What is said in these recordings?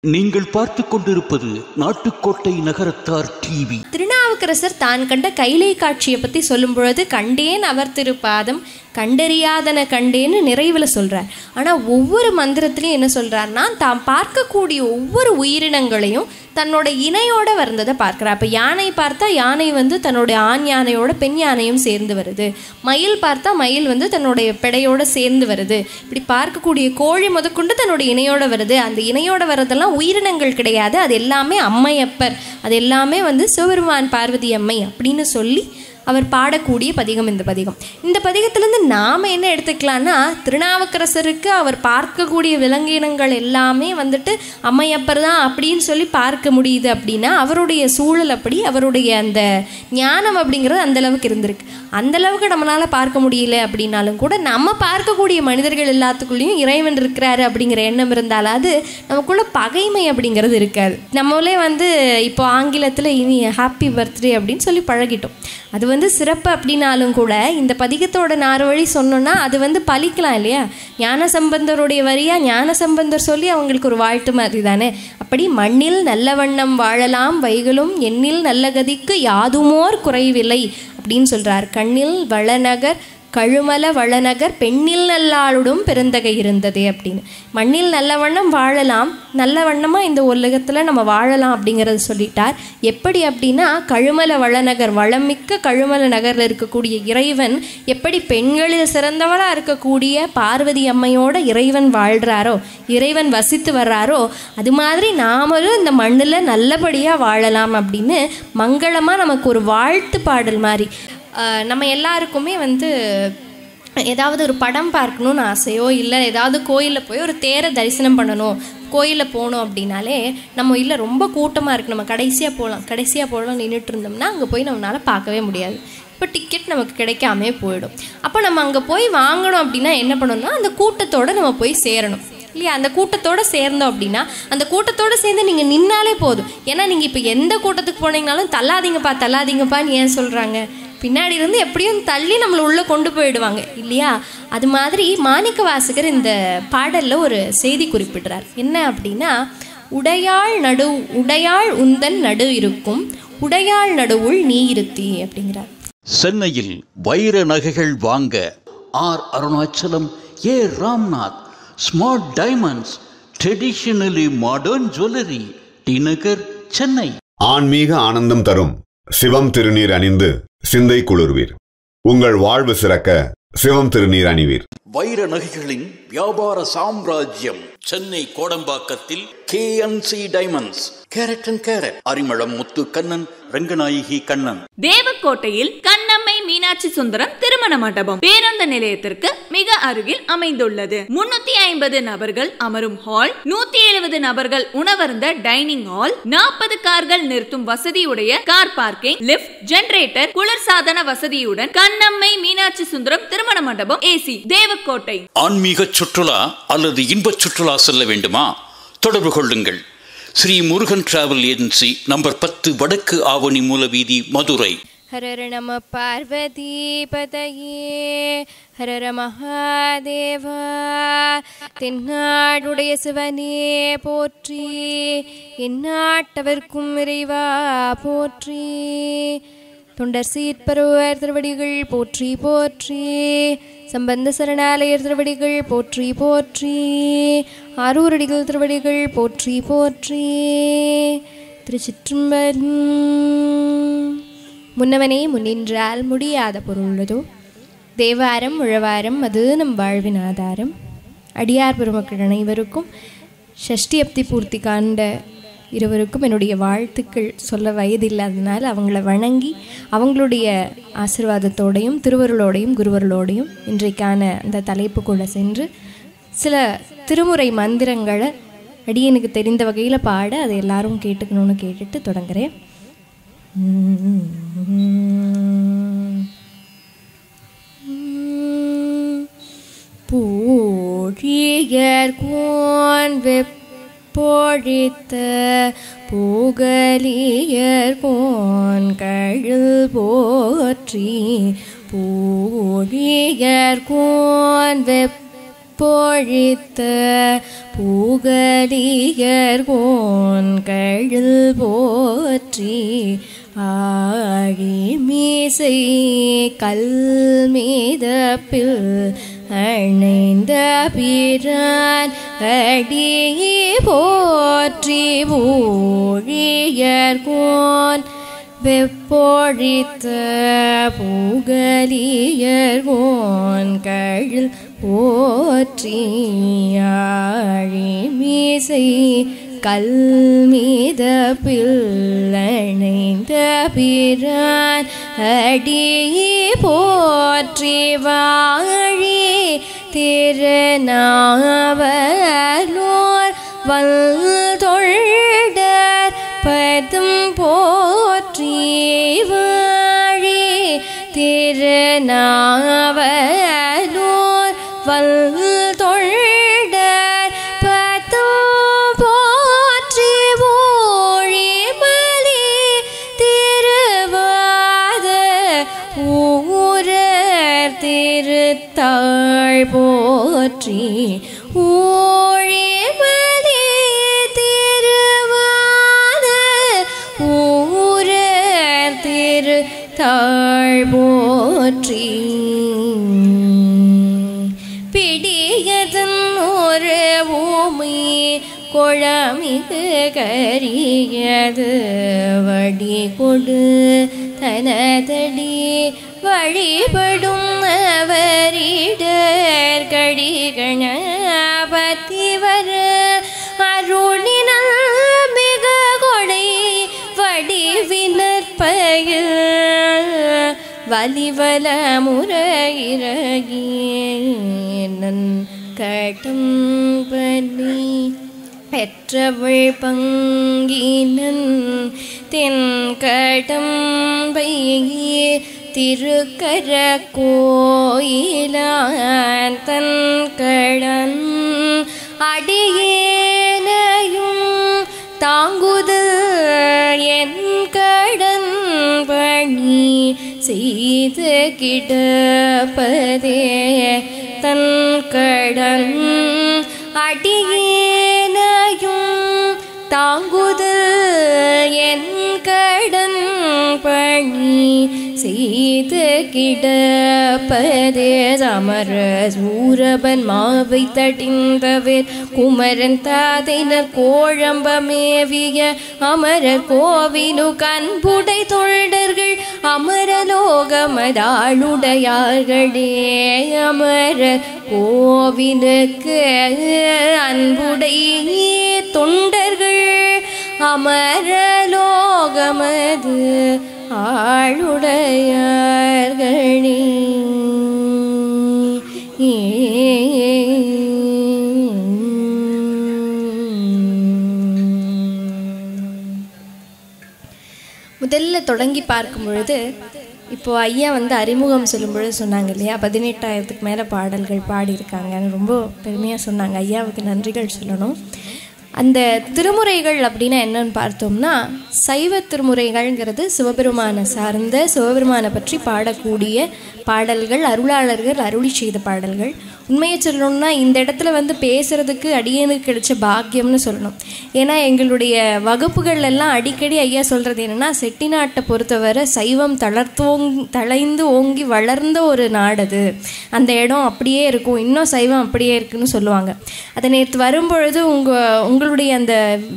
நீங்கள் பார்த்து கொண்டிருப்பது நாட்டுக்கோட்டை நகரத்தார் டிவி. திருநாவுக்கரசர் தான் கண்ட கைலை காட்சியை பற்றி சொல்லும் பொழுது கண்டேன் அவர் திருப்பாதம் கண்டறியாதன கண்டேன்னு நிறைவில் சொல்கிறார். ஆனால் ஒவ்வொரு மந்திரத்துலையும் என்ன சொல்கிறாருன்னா, தான் பார்க்கக்கூடிய ஒவ்வொரு உயிரினங்களையும் தன்னோட இணையோட வந்ததை பார்க்குறார். அப்போ யானை பார்த்தா யானை தன்னுடைய ஆண் யானையோட பெண் யானையும் சேர்ந்து வருது. மயில் பார்த்தா மயில் தன்னுடைய பெடையோட சேர்ந்து வருது. இப்படி பார்க்கக்கூடிய கோழி முதற்கொண்டு தன்னுடைய இணையோட வருது. அந்த இணையோட வர்றதெல்லாம் உயிரினங்கள் கிடையாது, அது எல்லாமே அம்மையப்பர், அது எல்லாமே சிவபெருமான் பார்வதி அம்மை அப்படின்னு சொல்லி அவர் பாடக்கூடிய பதிகம் இந்த பதிகம். இந்த பதிகத்திலேருந்து நாம் என்ன எடுத்துக்கலான்னா, திருநாவுக்கரசருக்கு அவர் பார்க்கக்கூடிய விலங்கினங்கள் எல்லாமே அம்மையப்பர் தான் அப்படின்னு சொல்லி பார்க்க முடியுது. அப்படின்னா அவருடைய சூழல் அப்படி, அவருடைய அந்த ஞானம் அப்படிங்கிறது அந்தளவுக்கு இருந்திருக்கு. அந்தளவுக்கு நம்மளால் பார்க்க முடியல அப்படின்னாலும் கூட நம்ம பார்க்கக்கூடிய மனிதர்கள் எல்லாத்துக்குள்ளேயும் இறைவன் இருக்கிறாரு அப்படிங்கிற எண்ணம் இருந்தாலும் அது நமக்குள்ள பகைமை அப்படிங்கிறது இருக்காது. நம்மளே இப்போ ஆங்கிலத்தில் இனி ஹாப்பி பர்த்டே அப்படின்னு சொல்லி பழகிட்டோம். அது சிறப்பு அப்படின்னாலும் கூட இந்த பதிகத்தோட 4 வழி சொன்னோன்னா அது பலிக்கலாம் இல்லையா? ஞானசம்பந்தருடைய வரியாக ஞானசம்பந்தர் சொல்லி அவங்களுக்கு ஒரு வாழ்த்து மாதிரி தானே. அப்படி மண்ணில் நல்ல வண்ணம் வாழலாம் வைகளும் எண்ணில் நல்ல கதிக்கு யாதுமோர் குறைவில்லை அப்படின்னு சொல்கிறார். கண்ணில் வளநகர் கழுமல வளநகர் பெண்ணில் நல்லாளுடும் பெருந்தகை இருந்ததே அப்படின்னு. மண்ணில் நல்ல வண்ணம் வாழலாம், நல்ல வண்ணமாக இந்த உலகத்தில் நம்ம வாழலாம் அப்படிங்கிறத சொல்லிட்டார். எப்படி அப்படின்னா, கழுமல வளநகர் வளமிக்க கழுமல நகரில் இருக்கக்கூடிய இறைவன் எப்படி பெண்களில் சிறந்தவராக இருக்கக்கூடிய பார்வதி அம்மையோட இறைவன் வாழ்கிறாரோ, இறைவன் வசித்து வர்றாரோ, அது மாதிரி நாமளும் இந்த மண்ணில் நல்லபடியாக வாழலாம் அப்படின்னு மங்களமாக நமக்கு ஒரு வாழ்த்து பாடல் மாதிரி. நம்ம எல்லாருக்குமே ஏதாவது ஒரு படம் பார்க்கணுன்னு ஆசையோ, இல்லை ஏதாவது கோயிலில் போய் ஒரு தேரை தரிசனம் பண்ணணும், கோயிலில் போகணும் அப்படின்னாலே நம்ம இல்லை ரொம்ப கூட்டமாக இருக்குது, நம்ம கடைசியாக போகலாம் நின்றுட்டு இருந்தோம்னா அங்கே போய் நம்மளால் பார்க்கவே முடியாது. இப்போ டிக்கெட் நமக்கு கிடைக்காமே போயிடும். அப்போ நம்ம அங்கே போய் வாங்கணும் அப்படின்னா என்ன பண்ணணும்னா, அந்த கூட்டத்தோடு நம்ம போய் சேரணும் இல்லையா? அந்த கூட்டத்தோடு சேர்ந்தோம் அப்படின்னா, அந்த கூட்டத்தோடு சேர்ந்து நீங்கள் நின்னாலே போதும். ஏன்னா நீங்கள் இப்போ எந்த கூட்டத்துக்கு போனீங்கனாலும் தள்ளாதீங்கப்பான்னு ஏன் சொல்கிறாங்க? பின்னாடி இருந்து எப்படியும் தள்ளி நம்மளை உள்ளே கொண்டு போயிடுவாங்க இல்லையா? அது மாதிரி மாணிக்க வாசகர் இந்த பாடலில் ஒரு செய்தி குறிப்பிடுறார். என்ன அப்படின்னா, உடையாள் உந்தன் நடு இருக்கும் உடையாள் நடுவுள் நீ இருத்தி அப்படிங்கிறார். சென்னையில் வைர நகைகள் வாங்க R Arunachalam, A Ramnath, Smart Diamonds, traditionally modern jewellery, T Nagar, Chennai. ஆன்மீக ஆனந்தம் தரும் சிவம் திருநீர் அணிந்து சிந்தை குளிர்வீர். உங்கள் வாழ்வு சிறக்க சிவம் திருநீர் அணிவீர். வைர நகைகளின் வியாபார சாம்ராஜ்யம் சென்னை கோடம்பாக்கத்தில் KNC diamonds, Carat and Carat, Arimalam Muthu Kannan, Ranganayaki Kannan. தேவக்கோட்டையில் கண்ணம்மை மீனாட்சி சுந்தரம் திருமண மண்டபம் பேருந்து நிலையத்திற்கு மிக அருகில் அமைந்துள்ளது. 350 நபர்கள் அமரும் ஹால், 170 நபர்கள் உணவருந்த டைனிங் ஹால், 40 கார்கள் நிறுத்தும் வசதியுடைய கார் பார்க்கிங், லிப்ட், ஜெனரேட்டர், குளிர்சாதன வசதியுடன் கண்ணம்மை மீனாட்சி சுந்தரம் திருமண மண்டபம் AC, தேவக்கோட்டை. ஆன்மீக சுற்றுலா அல்லது இன்ப சுற்றுலா செல்ல வேண்டுமா? தொடர்பு கொள்ளுங்கள். Shri Murugan travel agency, number 10, வடக்கு ஆவணி மூலவீதி, மதுரை. ஹரர நம பார்வதி பதையே ஹரர மகாதேவா. தென்னாடுடைய சிவனே போற்றி, எந்நாட்டவர்க்கும் இறைவா போற்றி. தொண்டர் சீர்பருவர் திருவடிகள் போற்றி போற்றி, சம்பந்த சரணாலயர் திருவடிகள் போற்றி போற்றி, ஆரூரடிகள் திருவடிகள் போற்றி போற்றி. திருச்சிற்றம்பலம். முன்னவனே முன்னின்றால் முடியாத பொருளதோ, தேவாரம் உழவாரம் அது நம் வாழ்வின் ஆதாரம். அடியார் பெருமக்கள் அனைவருக்கும் ஷஷ்டி அப்தி பூர்த்தி காண்ட இருவருக்கும் என்னுடைய வாழ்த்துக்கள். சொல்ல வயதில்லாததுனால அவங்கள வணங்கி அவங்களுடைய ஆசீர்வாதத்தோடையும் திருவருளோடையும் குருவருளோடையும் இன்றைக்கான அந்த தலைப்புக்குள்ளே சென்று சில திருமுறை மந்திரங்களை அடியனுக்கு தெரிந்த வகையில் பாட அதை எல்லாரும் கேட்டுக்கணும்னு கேட்டுட்டு தொடங்குறேன். பூழியர் கோன் பொழித்த பூகலியர் கோன் கழுல் போற்றி, பூழியர் கோன் வெப்பொழித்த பூகலியர்கோன் கழில் போற்றி ஆழிமீசை கல்மீதப்பில் அணைந்த பிரான் அடியே போற்றி ஊழியர்கோன் வெப்பொழித்த பூகலியர்கோன் கழில் போற்றி ஆழிமீசை கல்மீதப்பில் அணைந்த பிரான் அடியே போற்றி வாழி திருநாவலூர் வல்தொண்டர் பதம் போற்றி வாழி திருநாவலூர் வல்தொண்டர் பதம் போற்றி ஊழிமலி திருவாத ஊரர் திருத்தாள் போற்றி ஊழிமலி திருவாத ஊரர் திருத்தாள் போற்றி பிடியதன் ஒரு ஊமை குழமிகு கரியது வடி கொடு தனதடி வழிபடும் அவரிடர் கடிகணபதி வர அருளினல் மிக கொடை வடிவினற்பயில் வலிவல முறையிறகியன் கட்டும் பலி பெற்றவள் பங்கினன் தென்கடம்பை திருக்கர கோயிலான் தன் கடன் அடியேனையும் தாங்குதல் என் கடன் பணி செய்து கிடப்பதே தன் கடன் அடியேனையும் தாங்குதல் என் கடன் பணி செய்து கிடப்பதே சமர சூரபன் மாவை தடிந்தவர் குமரன் தாதைனர் கோழம்பமேவிய அமரர் கோவிலு கண்புடை தொண்டர்கள் அமரலோகமதாளுடையார்களே அமரர் கோவிலுக்கு அன்புடை தொண்டர்கள் அமரலோகமது ஆளுடையார்களே. முதல்ல தொடங்கி பார்க்கும் பொழுது இப்போது ஐயா அறிமுகம் சொல்லும் பொழுது சொன்னாங்க இல்லையா, 18,000க்கு மேலே பாடல்கள் பாடியிருக்காங்கன்னு ரொம்ப பெருமையாக சொன்னாங்க. ஐயாவுக்கு நன்றிகள் சொல்லணும். அந்த திருமுறைகள் அப்படின்னா என்னன்னு பார்த்தோம்னா, சைவ திருமுறைகள்ங்கிறது சிவபெருமானை சார்ந்த சிவபெருமானை பற்றி பாடக்கூடிய பாடல்கள், அருளாளர்கள் அருளி செய்த பாடல்கள். உண்மையை சொல்லணும்னா இந்த இடத்துல பேசுகிறதுக்கு அடியனுக்கு கிடைச்ச பாக்கியம்னு சொல்லணும். ஏன்னா எங்களுடைய வகுப்புகள் எல்லாம் அடிக்கடி ஐயா சொல்கிறது என்னென்னா, செட்டிநாட்டை பொறுத்தவரை சைவம் தழைந்து ஓங்கி வளர்ந்த ஒரு நாடு, அந்த இடம் அப்படியே இருக்கும், இன்னும் சைவம் அப்படியே இருக்குன்னு சொல்லுவாங்க. அதை நேற்று வரும்பொழுது உங்களுடைய அந்த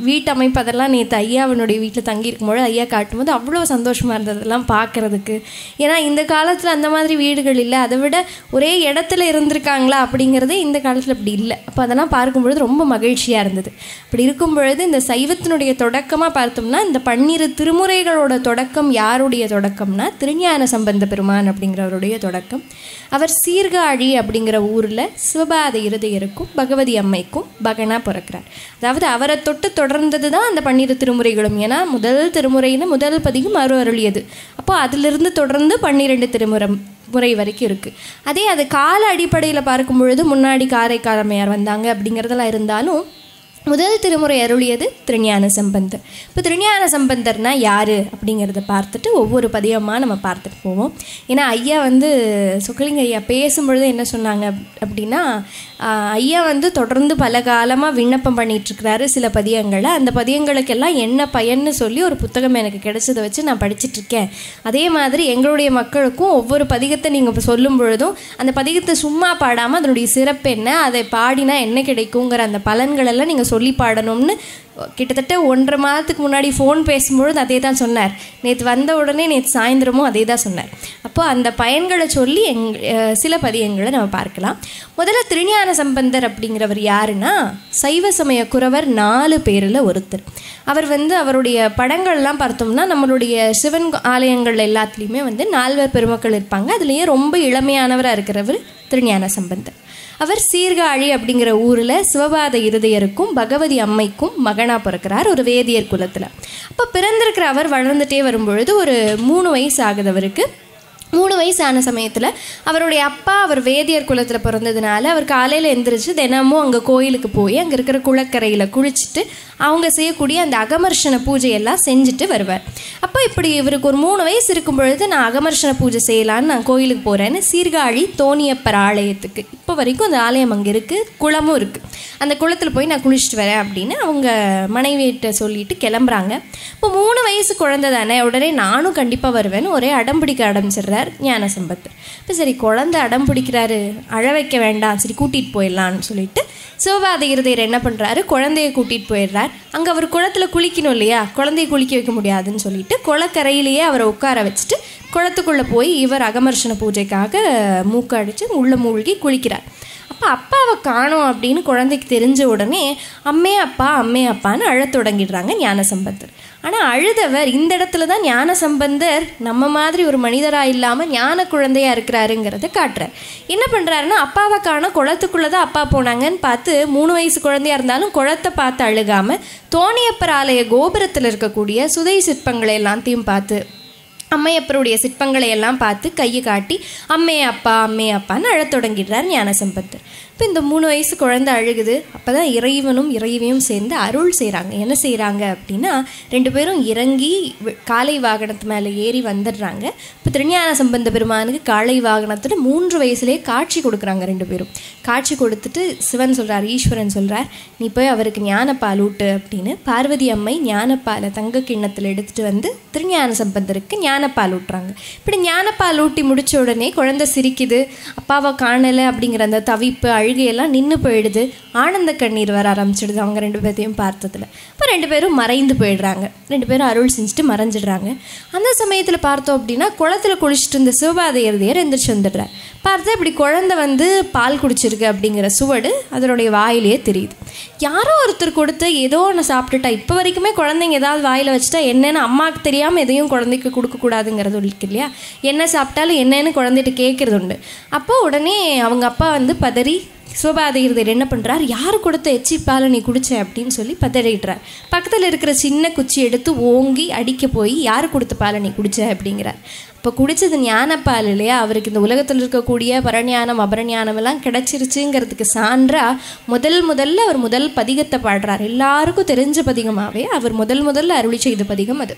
வீட்டமைப்பு அதெல்லாம் நேற்று ஐயாவனுடைய வீட்டில் தங்கியிருக்கும்போது ஐயா காட்டும்போது அவ்வளோ சந்தோஷமாக இருந்தது அதெல்லாம் பார்க்குறதுக்கு. ஏன்னா இந்த காலத்தில் அந்த மாதிரி வீடுகள் இல்லை, அதை விட ஒரே இடத்துல இருந்திருக்காங்களா அப்படிங்கிறதே இந்த காலத்தில் அப்படி இல்லை. அப்போ அதெல்லாம் பார்க்கும்பொழுது ரொம்ப மகிழ்ச்சியாக இருந்தது. அப்படி இருக்கும் பொழுது இந்த சைவத்தினுடைய தொடக்கமாக பார்த்தோம்னா, இந்த 12 திருமுறைகளோட தொடக்கம் யாருடைய தொடக்கம்னா, திருஞான சம்பந்த பெருமான் அப்படிங்கிறவருடைய தொடக்கம். அவர் சீர்காழி அப்படிங்கிற ஊரில் சிவபாத இருதயருக்கும் பகவதி அம்மைக்கும் பகனா பிறக்கிறார். அதாவது அவரை தொட்டு தொடர்ந்தது தான் அந்த 12 திருமுறைகளும். ஏன்னா முதல் திருமுறையில் முதல் பதிகம் அருளியது. அப்போ அதிலிருந்து தொடர்ந்து 12 முறை வரைக்கும் இருக்குது. அது கால அடிப்படையில் பார்க்கும் பொழுது முன்னாடி காரைக்கால் அம்மையார் வந்தாங்க அப்படிங்கிறதெல்லாம் இருந்தாலும் முதல் திருமுறை அருளியது திருஞான சம்பந்தர். இப்போ திருஞான சம்பந்தர்னா யார் அப்படிங்கிறத பார்த்துட்டு ஒவ்வொரு பதியமாக நம்ம பார்த்துட்டு போவோம். ஏன்னா ஐயா சொக்கலிங்க ஐயா பேசும்பொழுது என்ன சொன்னாங்க அப்படின்னா, ஐயா தொடர்ந்து பல காலமாக விண்ணப்பம் பண்ணிகிட்ருக்கிறாரு சில பதியங்களை. அந்த பதியங்களுக்கெல்லாம் என்ன பயன்னு சொல்லி ஒரு புத்தகம் எனக்கு கிடைச்சதை வச்சு நான் படிச்சுட்ருக்கேன். அதே மாதிரி எங்களுடைய மக்களுக்கும் ஒவ்வொரு பதிகத்தை நீங்கள் சொல்லும் பொழுதும் அந்த பதிகத்தை சும்மா பாடாமல் அதனுடைய சிறப்பு என்ன, அதை பாடினா என்ன கிடைக்குங்கிற அந்த பலன்களெல்லாம் நீங்கள் சொல்லி பாடணும்னு கிட்டத்தட்ட 1.5 மாதத்துக்கு முன்னாடி ஃபோன் பேசும்பொழுது அதே தான் சொன்னார். நேற்று வந்த உடனே நேற்று சாயந்தரமும் அதே தான் சொன்னார். அப்போ அந்த பயன்களை சொல்லி சில பதியங்களை நம்ம பார்க்கலாம். முதல்ல திருஞான சம்பந்தர் அப்படிங்கிறவர் யாருன்னா, சைவ சமய குறவர் 4 பேரில் ஒருத்தர். அவர் அவருடைய படங்கள்லாம் பார்த்தோம்னா நம்மளுடைய சிவன் ஆலயங்கள் எல்லாத்துலேயுமே 4 பெருமக்கள் இருப்பாங்க. அதுலேயே ரொம்ப இளமையானவராக இருக்கிறவர் திருஞான சம்பந்தர். அவர் சீர்காழி அப்படிங்கிற ஊரில் சிவபாத இருதயருக்கும் பகவதி அம்மைக்கும் மகனாக பிறக்கிறார், ஒரு வேதியர் குலத்தில். அப்போ பிறந்திருக்கிற அவர் வளர்ந்துட்டே வரும்பொழுது ஒரு 3 வயசு ஆகுது அவருக்கு. 3 வயசு ஆன சமயத்தில் அவருடைய அப்பா அவர் வேதியர் குலத்தில் பிறந்ததுனால அவர் காலையில் எந்திரிச்சு தினமும் அங்கே கோயிலுக்கு போய் அங்கே இருக்கிற குளக்கரையில் குளிச்சுட்டு அவங்க செய்யக்கூடிய அந்த அகமர்ஷண பூஜையெல்லாம் செஞ்சுட்டு வருவார். அப்போ இப்படி இவருக்கு ஒரு 3 வயசு இருக்கும் பொழுது நான் அகமர்ஷண பூஜை செய்யலான்னு நான் கோயிலுக்கு போகிறேன்னு சீர்காழி தோணியப்பர் ஆலயத்துக்கு, இப்போ வரைக்கும் அந்த ஆலயம் அங்கே இருக்குது, குளமும் இருக்குது, அந்த குளத்தில் போய் நான் குளிச்சுட்டு வரேன் அப்படின்னு அவங்க மனைவியிட்ட சொல்லிட்டு கிளம்புறாங்க. இப்போ 3 வயசு குழந்தை தானே, உடனே நானும் கண்டிப்பாக வருவேன்னு ஒரே அடம்பிடிக்க ஆரம்பிச்சிடுறார் ஞான சம்பந்தர். இப்போ சரி குழந்தை அடம் பிடிக்கிறாரு, அழ வைக்க வேண்டாம், சரி கூட்டிகிட்டு போயிடலான்னு சொல்லிட்டு சிவபாத இருதயர் என்ன பண்ணுறாரு, குழந்தைய கூட்டிகிட்டு போயிடுறார். அங்கே அவர் குளத்தில் குளிக்கணும் இல்லையா, குழந்தைய குளிக்க வைக்க முடியாதுன்னு சொல்லிட்டு குளக்கரையிலேயே அவரை உட்கார வச்சுட்டு குளத்துக்குள்ளே போய் இவர் அகமர்ஷண பூஜைக்காக மூக்க அடித்து உள்ள மூழ்கி குளிக்கிறார். அப்போ அப்பாவை காணோம் அப்படின்னு குழந்தைக்கு தெரிஞ்ச உடனே அம்மே அப்பா அம்மே அப்பான்னு அழத் தொடங்கிடுறாங்க ஞான சம்பந்தர். ஆனால் அழுதவர் இந்த இடத்துல தான் ஞான சம்பந்தர் நம்ம மாதிரி ஒரு மனிதராக இல்லாமல் ஞான குழந்தையாக இருக்கிறாருங்கிறத காட்டுறார். என்ன பண்ணுறாருன்னா, அப்பாவை காண குளத்துக்குள்ளே தான் அப்பா போனாங்கன்னு பார்த்து 3 வயசு குழந்தையாக இருந்தாலும் குளத்தை பார்த்து அழுகாமல் தோணியப்பர் ஆலய கோபுரத்தில் இருக்கக்கூடிய சுதை சிற்பங்களை எல்லாத்தையும் பார்த்து அம்மையப்பருடைய சிற்பங்களை எல்லாம் பார்த்து கையை காட்டி அம்மே அப்பா அம்மே அப்பான்னு அழத் தொடங்கிடுறார் ஞான சம்பந்தர். இப்போ இந்த 3 வயசு குழந்தை அழுகுது. அப்போ தான் இறைவனும் இறைவியும் சேர்ந்து அருள் செய்கிறாங்க. என்ன செய்கிறாங்க அப்படின்னா, 2 பேரும் இறங்கி காளை வாகனத்து மேலே ஏறி வந்துடுறாங்க. இப்போ திருஞான சம்பந்த பெருமானுக்கு காளை வாகனத்தில் 3 வயசுலேயே காட்சி கொடுக்குறாங்க 2 பேரும். காட்சி கொடுத்துட்டு சிவன் சொல்கிறார், ஈஸ்வரன் சொல்கிறார், நீ போய் அவருக்கு ஞானப்பால் ஊட்டு அப்படின்னு. பார்வதி அம்மை ஞானப்பாலை தங்க கிண்ணத்தில் எடுத்துகிட்டு திருஞான சம்பந்தருக்கு ஞானப்பால் ஊட்டுறாங்க. இப்படி ஞானப்பால் ஊட்டி முடித்த உடனே குழந்தை சிரிக்குது. அப்பாவை காணலை அப்படிங்கிற அந்த தவிப்பு அழுகையெல்லாம் நின்று போயிடுது. ஆனந்த கண்ணீர் வர ஆரம்பிச்சிடுது அவங்க 2 பேர்த்தையும் பார்த்ததில். இப்போ 2 பேரும் மறைந்து போயிடுறாங்க. 2 பேரும் அருள் செஞ்சுட்டு மறைஞ்சிடுறாங்க. அந்த சமயத்தில் பார்த்தோம் அப்படின்னா குளத்தில் குளிச்சுட்டு இருந்த சிவபாத இருதயர் எந்திரிச்சு வந்துடுறார். பார்த்தா இப்படி குழந்தை பால் குடிச்சிருக்கு அப்படிங்கிற சுவடு அதனுடைய வாயிலேயே தெரியுது. யாரோ ஒருத்தர் கொடுத்து ஏதோ ஒன்று சாப்பிட்டுட்டா, இப்போ வரைக்குமே குழந்தைங்க ஏதாவது வாயில் வச்சுட்டா என்னென்னு அம்மாவுக்கு தெரியாமல் எதையும் குழந்தைக்கு கொடுக்கக்கூடாதுங்கிறது இருக்கு இல்லையா, என்ன சாப்பிட்டாலும் என்னென்னு குழந்தைகிட்ட கேட்குறது உண்டு. அப்போ உடனே அவங்க அப்பா பதறி சிவபாத இருதயர் என்ன பண்ணுறார், யார் கொடுத்த எச்சி பாலை நீ குடிச்ச அப்படின்னு சொல்லி பதறிடுறார். பக்கத்தில் இருக்கிற சின்ன குச்சி எடுத்து ஓங்கி அடிக்க போய் யார் கொடுத்த பாலை நீ குடிச்ச அப்படிங்கிறார். இப்போ குடித்தது ஞானப்பால் இல்லையா, அவருக்கு இந்த உலகத்தில் இருக்கக்கூடிய பரஞானம் அபரஞானம் எல்லாம் கிடச்சிருச்சுங்கிறதுக்கு சான்றா முதல்ல அவர் முதல் பதிகத்தை பாடுறார். எல்லாருக்கும் தெரிஞ்ச பதிகமாகவே அவர் முதல்ல அருளி செய்த பதிகம் அது.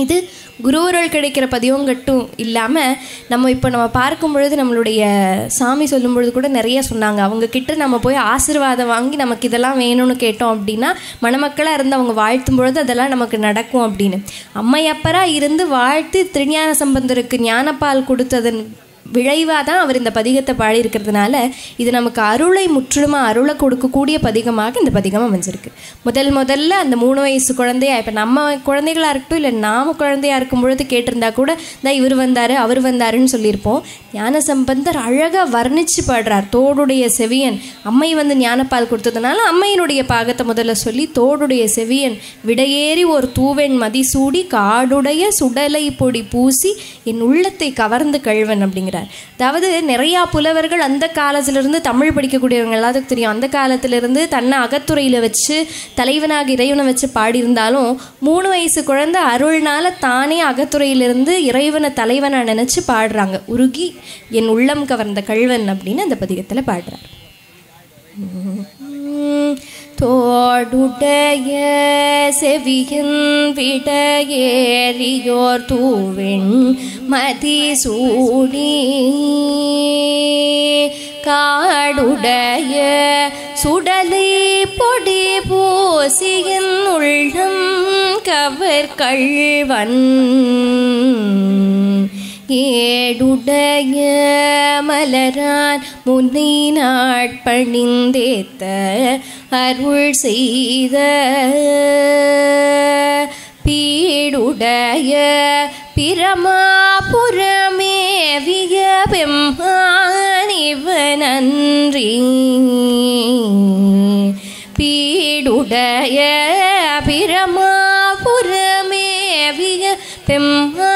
இது குருவருள் கிடைக்கிற பதிவங்கட்டும் இல்லாமல் நம்ம பார்க்கும் பொழுது நம்மளுடைய சாமி சொல்லும் பொழுது கூட நிறைய சொன்னாங்க, அவங்கக்கிட்ட நம்ம போய் ஆசீர்வாதம் வாங்கி நமக்கு இதெல்லாம் வேணும்னு கேட்டோம் அப்படின்னா மணமக்களாக இருந்து அவங்க வாழ்த்தும் பொழுது அதெல்லாம் நமக்கு நடக்கும் அப்படின்னு. அம்மையப்பராக இருந்து வாழ்த்து திருஞான சம்பந்தருக்கு ஞானப்பால் கொடுத்ததன் விளைவாக தான் அவர் இந்த பதிகத்தை பாடியிருக்கிறதுனால இது நமக்கு அருளை முற்றிலுமாக அருளை கொடுக்கக்கூடிய பதிகமாக இந்த பதிகம் அமைஞ்சிருக்கு. முதல்ல அந்த 3 வயசு குழந்தையா, இப்போ நம்ம குழந்தைகளாக இருக்கட்டும் இல்லை நாம் குழந்தையாக இருக்கும் பொழுது கேட்டிருந்தா கூட தான் இவர் வந்தார் அவர் வந்தாருன்னு சொல்லியிருப்போம். ஞான சம்பந்தர் அழகாக வர்ணித்து பாடுறார். தோடுடைய செவியன், அம்மை ஞானப்பால் கொடுத்ததுனால அம்மையினுடைய பாகத்தை முதல்ல சொல்லி, தோடுடைய செவியன் விடையேறி ஒரு தூவெண் மதிசூடி காடுடைய சுடலை பொடி பூசி என் உள்ளத்தை கவர்ந்து கழுவன் அப்படிங்கிறார். அதாவது நிறையா புலவர்கள் அந்த காலத்திலிருந்து தமிழ் படிக்கக்கூடியவங்க எல்லாத்துக்கும் தெரியும், அந்த காலத்திலிருந்து தன்னை அகத்துறையில் வச்சு தலைவனாக இறைவனை வச்சு பாடியிருந்தாலும் 3 வயசு குழந்தை அருள்னால தானே அகத்துறையிலிருந்து இறைவனை தலைவனை நினச்சி பாடுறாங்க. உருகி என் உள்ளம் கவர்ந்த கல்வன் அப்படின்னு அந்த பதிகத்தில் பாடுறார். தோடுடைய செவியன் விடையேறியோர் தூவெண் மதிசூடி காடுடைய சுடலை பொடி பூசியின் உள்ளம் கவர் கள்வன் ஏடுடைய மலரான் முன்னை நாட்பணிந்தேத்த அருள் செய்த பீடுடைய பிரமாபுரமேவிய பெம்மானிவனன்றி பீடுடைய பிரமாபுரமேவிய பெம்மானிவனன்றி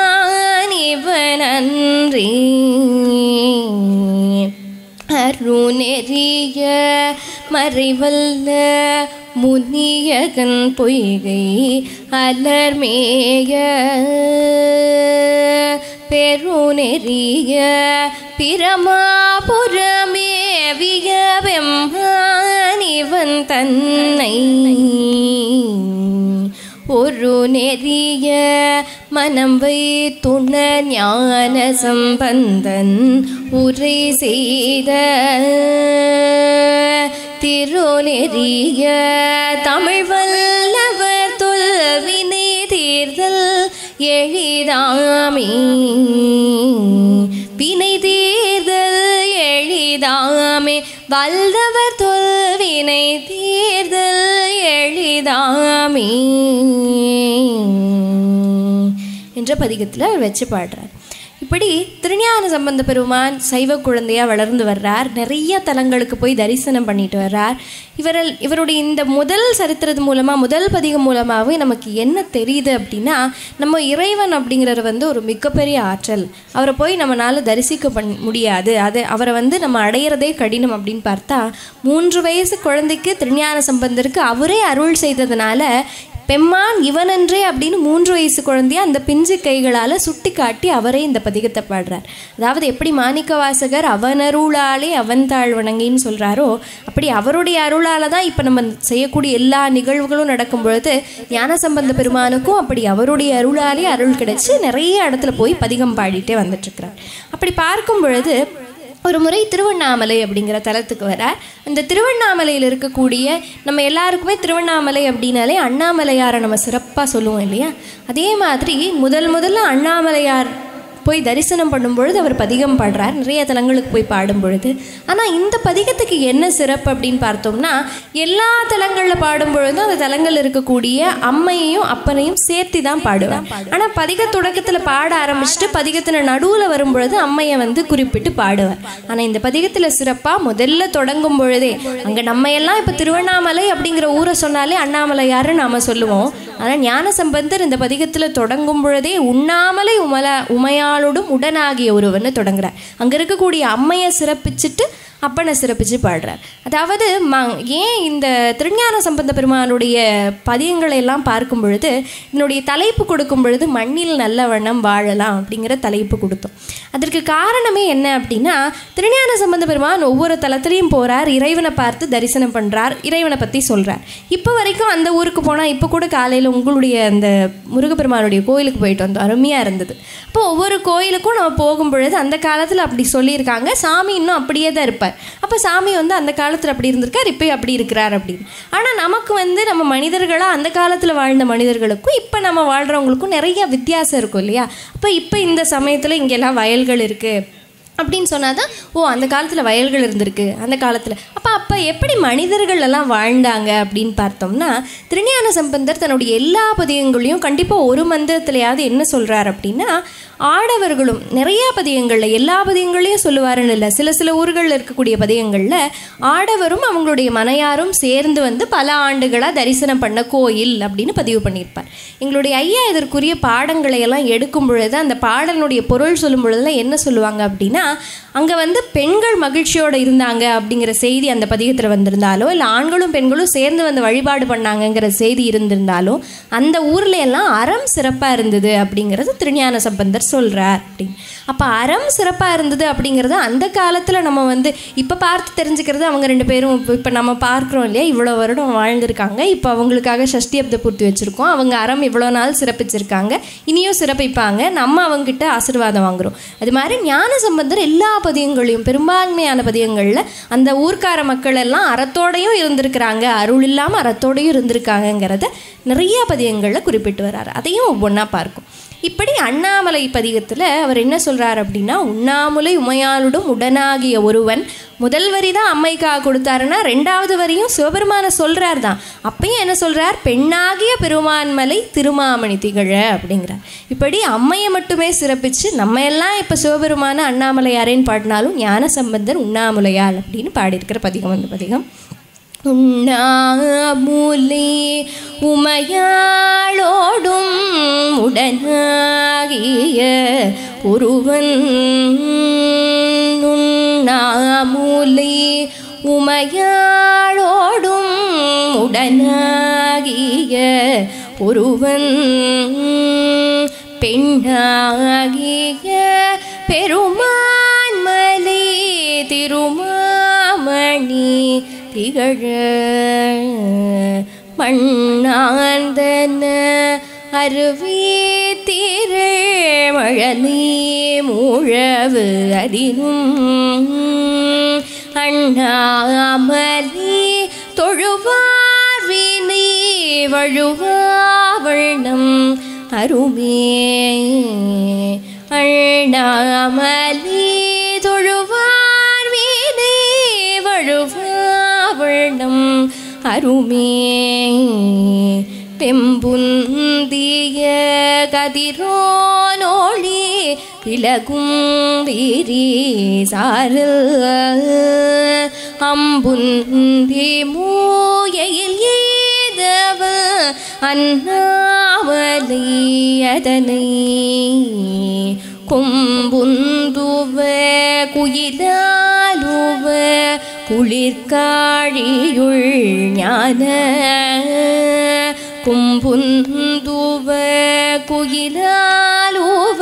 அருணெறிய மறைவல்ல முனியகன் பொய்கை அலர்மேய பெருநெறிய பிரமாபுரமேவிய பெம்மானிவன் தன்னை ஒரு நெறிய மனம் வைத்துண ஞான சம்பந்தன் உரை செய்த திருநெறிய தமிழ் வல்லவர் தொல்வினை தீர்தல் எளிதாமே வினை தீர்தல் எளிதாமே வல்லவர் தொல்வினை தீர்தல் எளிதாமே என்ற பதிகத்தில் அவர் வச்சு பாடுறார். இப்படி திருஞான சம்பந்த பெருமான் சைவ குழந்தையாக வளர்ந்து வர்றார். நிறைய தலங்களுக்கு போய் தரிசனம் பண்ணிட்டு வர்றார். இவருடைய இந்த முதல் சரித்திரத்து மூலமாக, முதல் பதிகம் மூலமாகவே நமக்கு என்ன தெரியுது அப்படின்னா, நம்ம இறைவன் அப்படிங்கிறவர் ஒரு மிகப்பெரிய ஆற்றல். அவரை போய் நம்மளால் தரிசிக்க முடியாது. அவரை நம்ம அடையிறதே கடினம் அப்படின்னு பார்த்தா, 3 வயசு குழந்தைக்கு திருஞான சம்பந்தருக்கு அவரே அருள் செய்ததுனால பெம்மான் இவனன்றே அப்படின்னு 3 வயசு குழந்தைய அந்த பிஞ்சு கைகளால் சுட்டி காட்டி அவரே இந்த பதிகத்தை பாடுறார். அதாவது எப்படி மாணிக்க வாசகர் அவன் அருளாலே அவன் தாழ் வணங்கின்னு சொல்கிறாரோ, அப்படி அவருடைய அருளால் தான் இப்போ நம்ம செய்யக்கூடிய எல்லா நிகழ்வுகளும் நடக்கும் பொழுது ஞானசம்பந்த பெருமானுக்கும் அப்படி அவருடைய அருளாலே அருள் கிடைச்சி நிறைய இடத்துல போய் பதிகம் பாடிட்டே வந்துட்டுருக்கிறார். அப்படி பார்க்கும் பொழுது ஒரு முறை திருவண்ணாமலை அப்படிங்கிற தலத்துக்கு வரார். அந்த திருவண்ணாமலையில் இருக்கக்கூடிய நம்ம எல்லாருக்குமே திருவண்ணாமலை அப்படின்னாலே அண்ணாமலையாரை நம்ம சிறப்பாக சொல்லுவோம் இல்லையா? அதே மாதிரி முதல்ல அண்ணாமலையார் போய் தரிசனம் பண்ணும்பொழுது அவர் பதிகம் பாடுறார். நிறைய தலங்களுக்கு போய் பாடும் பொழுது. ஆனால் இந்த பதிகத்துக்கு என்ன சிறப்பு அப்படின்னு பார்த்தோம்னா, எல்லா தலங்களில் பாடும் பொழுதும் அந்த தலங்களில் இருக்கக்கூடிய அம்மையையும் அப்பனையும் சேர்த்து தான் பாடுவார். ஆனால் பதிக தொடக்கத்தில் பாட ஆரம்பிச்சுட்டு பதிகத்தில் நடுவில் வரும்பொழுது அம்மையை குறிப்பிட்டு பாடுவார். ஆனால் இந்த பதிகத்தில் சிறப்பாக முதல்ல தொடங்கும் பொழுதே, அங்கே நம்ம எல்லாம் இப்போ திருவண்ணாமலை அப்படிங்கிற ஊரை சொன்னாலே அண்ணாமலையாரு நாம் சொல்லுவோம். ஆனால் ஞானசம்பந்தர் இந்த பதிகத்தில் தொடங்கும் பொழுதே உண்ணாமலை உமையாளோடும் உடனாகிய ஒருவன்னு தொடங்குறார். அங்கே இருக்கக்கூடிய அம்மையை சிறப்பிச்சுட்டு அப்பனை சிறப்பிச்சு பாடுறார். அதாவது ஏன் இந்த திருஞான சம்பந்த பெருமானுடைய பதியங்களை எல்லாம் பார்க்கும் பொழுது என்னுடைய தலைப்பு கொடுக்கும் பொழுது மண்ணில் நல்ல வண்ணம் வாழலாம் அப்படிங்கிற தலைப்பு கொடுத்தோம். அதற்கு காரணமே என்ன அப்படின்னா, திருஞான சம்பந்த பெருமான் ஒவ்வொரு தலத்திலையும் போகிறார், இறைவனை பார்த்து தரிசனம் பண்ணுறார், இறைவனை பற்றி சொல்கிறார். இப்போ வரைக்கும் அந்த ஊருக்கு போனால், இப்போ கூட காலையில் உங்களுடைய அந்த முருகப்பெருமானுடைய கோயிலுக்கு போயிட்டு வந்தோம், அருமையாக இருந்தது. அப்போ ஒவ்வொரு கோயிலுக்கும் நம்ம போகும் பொழுது அந்த காலத்தில் அப்படி சொல்லியிருக்காங்க, சாமி இன்னும் அப்படியே தான் இருப்பார். அப்போ சாமி அந்த காலத்தில் அப்படி இருந்திருக்கார், இப்போ அப்படி இருக்கிறார் அப்படின்னு. ஆனால் நமக்கு நம்ம மனிதர்களாக அந்த காலத்தில் வாழ்ந்த மனிதர்களுக்கும் இப்போ நம்ம வாழ்கிறவங்களுக்கும் நிறைய வித்தியாசம் இருக்கும் இல்லையா? அப்போ இப்போ இந்த சமயத்தில் இங்கெல்லாம் வயல்கள் இருக்குது அப்படின்னு சொன்னால் தான், அந்த காலத்தில் வயல்கள் இருந்திருக்கு அந்த காலத்தில். அப்போ எப்படி மனிதர்கள் எல்லாம் வாழ்ந்தாங்க அப்படின்னு பார்த்தோம்னா, திருஞான சம்பந்தர் தன்னுடைய எல்லா பதியங்களையும் கண்டிப்பாக ஒரு மந்திரத்திலையாவது என்ன சொல்கிறார் அப்படின்னா, ஆடவர்களும் நிறையா பதியங்களில், எல்லா பதியங்களையும் சொல்லுவாருன்னு இல்லை, சில ஊர்களில் இருக்கக்கூடிய பதியங்களில் ஆடவரும் அவங்களுடைய மனையாரும் சேர்ந்து பல ஆண்டுகளாக தரிசனம் பண்ண கோயில் அப்படின்னு பதிவு பண்ணியிருப்பார். எங்களுடைய ஐயா இதற்குரிய பாடங்களை எல்லாம் எடுக்கும் பொழுது அந்த பாடலுடைய பொருள் சொல்லும் பொழுதுலாம் என்ன சொல்லுவாங்க அப்படின்னா, அங்கே பெண்கள் மகிழ்ச்சியோடு இருந்தாங்க அப்படிங்கிற செய்தி அந்த பதிகத்தில் வந்திருந்தாலோ, இல்லை ஆண்களும் பெண்களும் சேர்ந்து வழிபாடு பண்ணாங்கங்கிற செய்தி இருந்திருந்தாலும், அந்த ஊரில் எல்லாம் அறம் சிறப்பாக இருந்தது அப்படிங்கிறது திருஞான சம்பந்தர் சம்பந்தர் சொல்கிறார் அப்படின்னு. அப்போ அறம் சிறப்பாக இருந்தது அப்படிங்கிறது அந்த காலத்தில் நம்ம வந்து இப்போ பார்த்து தெரிஞ்சுக்கிறது. அவங்க 2 பேரும் இப்போ நம்ம பார்க்குறோம் இல்லையா, இவ்வளோ வருடம் வாழ்ந்திருக்காங்க, இப்போ அவங்களுக்காக சஷ்டி அப்த பூர்த்தி வச்சுருக்கோம், அவங்க அறம் இவ்வளோ நாள் சிறப்பிச்சிருக்காங்க, இனியும் சிறப்பிப்பாங்க, நம்ம அவங்ககிட்ட ஆசீர்வாதம் வாங்குகிறோம். அது மாதிரி ஞான சம்பந்தர் எல்லா பதியங்களையும், பெரும்பான்மையான பதியங்களில் அந்த ஊர்க்கார மக்கள் எல்லாம் அறத்தோடையும் இருந்திருக்கிறாங்க, அருள் இல்லாமல் அறத்தோடையும் இருந்திருக்காங்கங்கிறத நிறைய பதியங்களில் குறிப்பிட்டு வர்றாரு. அதையும் ஒவ்வொன்றா பார்க்கும். இப்படி அண்ணாமலை பதிகத்தில் அவர் என்ன சொல்கிறார் அப்படின்னா, உண்ணாமுலை உமையாளுடன் உடனாகிய ஒருவன், முதல் வரி தான் அம்மைக்காக கொடுத்தாருன்னா 2வது வரியும் சிவபெருமானை சொல்கிறார் தான். அப்பயும் என்ன சொல்கிறார், பெண்ணாகிய பெருமான்மலை திருமாமணி திகழ அப்படிங்கிறார். இப்படி அம்மையை மட்டுமே சிறப்பிச்சு நம்ம எல்லாம் இப்போ சிவபெருமான அண்ணாமலையாரேன்னு பாடினாலும் ஞான சம்பந்தர் உண்ணாமுலையாள் அப்படின்னு பாடியிருக்கிற பதிகம் அந்த பதிகம். உண்ணாமுலை உமையாளோடும் உடனாகிய ஒருவன், உண்ணாமுலை உமையாளோடும் உடனாகிய ஒருவன், பெண்ணாகிய பெருமான்மலை திருமாமணி திகழ, மண்ணாந்தன அருவி திரமழலி மூழவு அதிரும், அண்ணாமலி தொழுவார் வினை வழுவாவண்ணம் அருமே, அண்ணாமலி தொழுவார் வினை வழுவாவண்ணம் அருமே, தெம்புந்திய கதிரோனோழி விலகும் வீரி சாரல், அம்புந்தி மூயையில் ஏதவ அண்ணாமலை அதனை, கொம்புந்துவ குயிலாலுவ குளிர்காழியுள் ஞான, கொம்புந்துவ குயிலாலுவ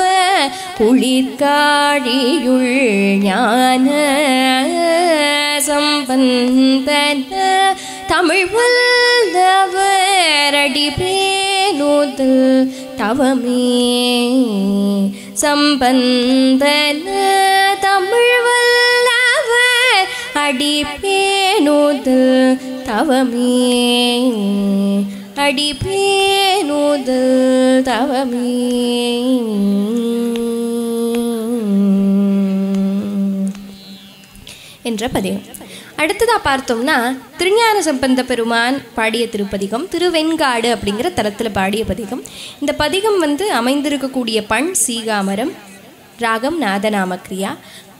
குளிர்காழியுள் ஞான, சம்பந்தன தமிழ் வல்லவர் அடிபேனுதல் தவமே, சம்பந்தன தமிழ் வல்லவர் அடிபேனுதல் தவமே, அடிபேனுதல் தவமே. என்ற பதிகம். அடுத்ததாக பார்த்தோம்னா திருஞான சம்பந்த பெருமான் பாடிய திருப்பதிகம் திருவெண்காடு அப்படிங்கிற தலத்தில் பாடிய பதிகம். இந்த பதிகம் அமைந்திருக்கக்கூடிய பண் சீகாமரம், ராகம் நாதநாமக்ரியா,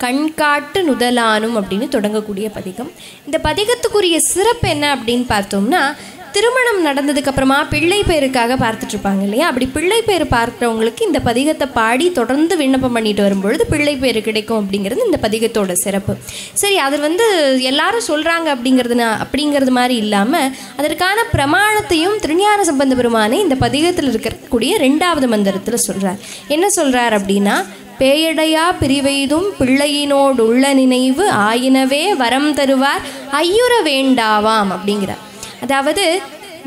கண்காட்டு நுதலானும் அப்படின்னு தொடங்கக்கூடிய பதிகம். இந்த பதிகத்துக்குரிய சிறப்பு என்ன அப்படின்னு பார்த்தோம்னா, திருமணம் நடந்ததுக்கப்புறமா பிள்ளை பேருக்காக பார்த்துட்ருப்பாங்க இல்லையா, அப்படி பிள்ளை பேர் பார்க்குறவங்களுக்கு இந்த பதிகத்தை பாடி தொடர்ந்து விண்ணப்பம் பண்ணிட்டு வரும்பொழுது பிள்ளை பேர் கிடைக்கும் அப்படிங்கிறது இந்த பதிகத்தோட சிறப்பு. சரி, அது எல்லாரும் சொல்கிறாங்க அப்படிங்கிறது மாதிரி இல்லாமல் அதற்கான பிரமாணத்தையும் திருஞான சம்பந்த பெருமானே இந்த பதிகத்தில் இருக்கக்கூடிய 2வது மந்திரத்தில் சொல்கிறார். என்ன சொல்கிறார் அப்படின்னா, பேயடையா பிரிவெய்தும் பிள்ளையினோடு உள்ள நினைவு ஆயினவே வரம் தருவார் ஐயுற வேண்டாவாம் அப்படிங்கிறார். அதாவது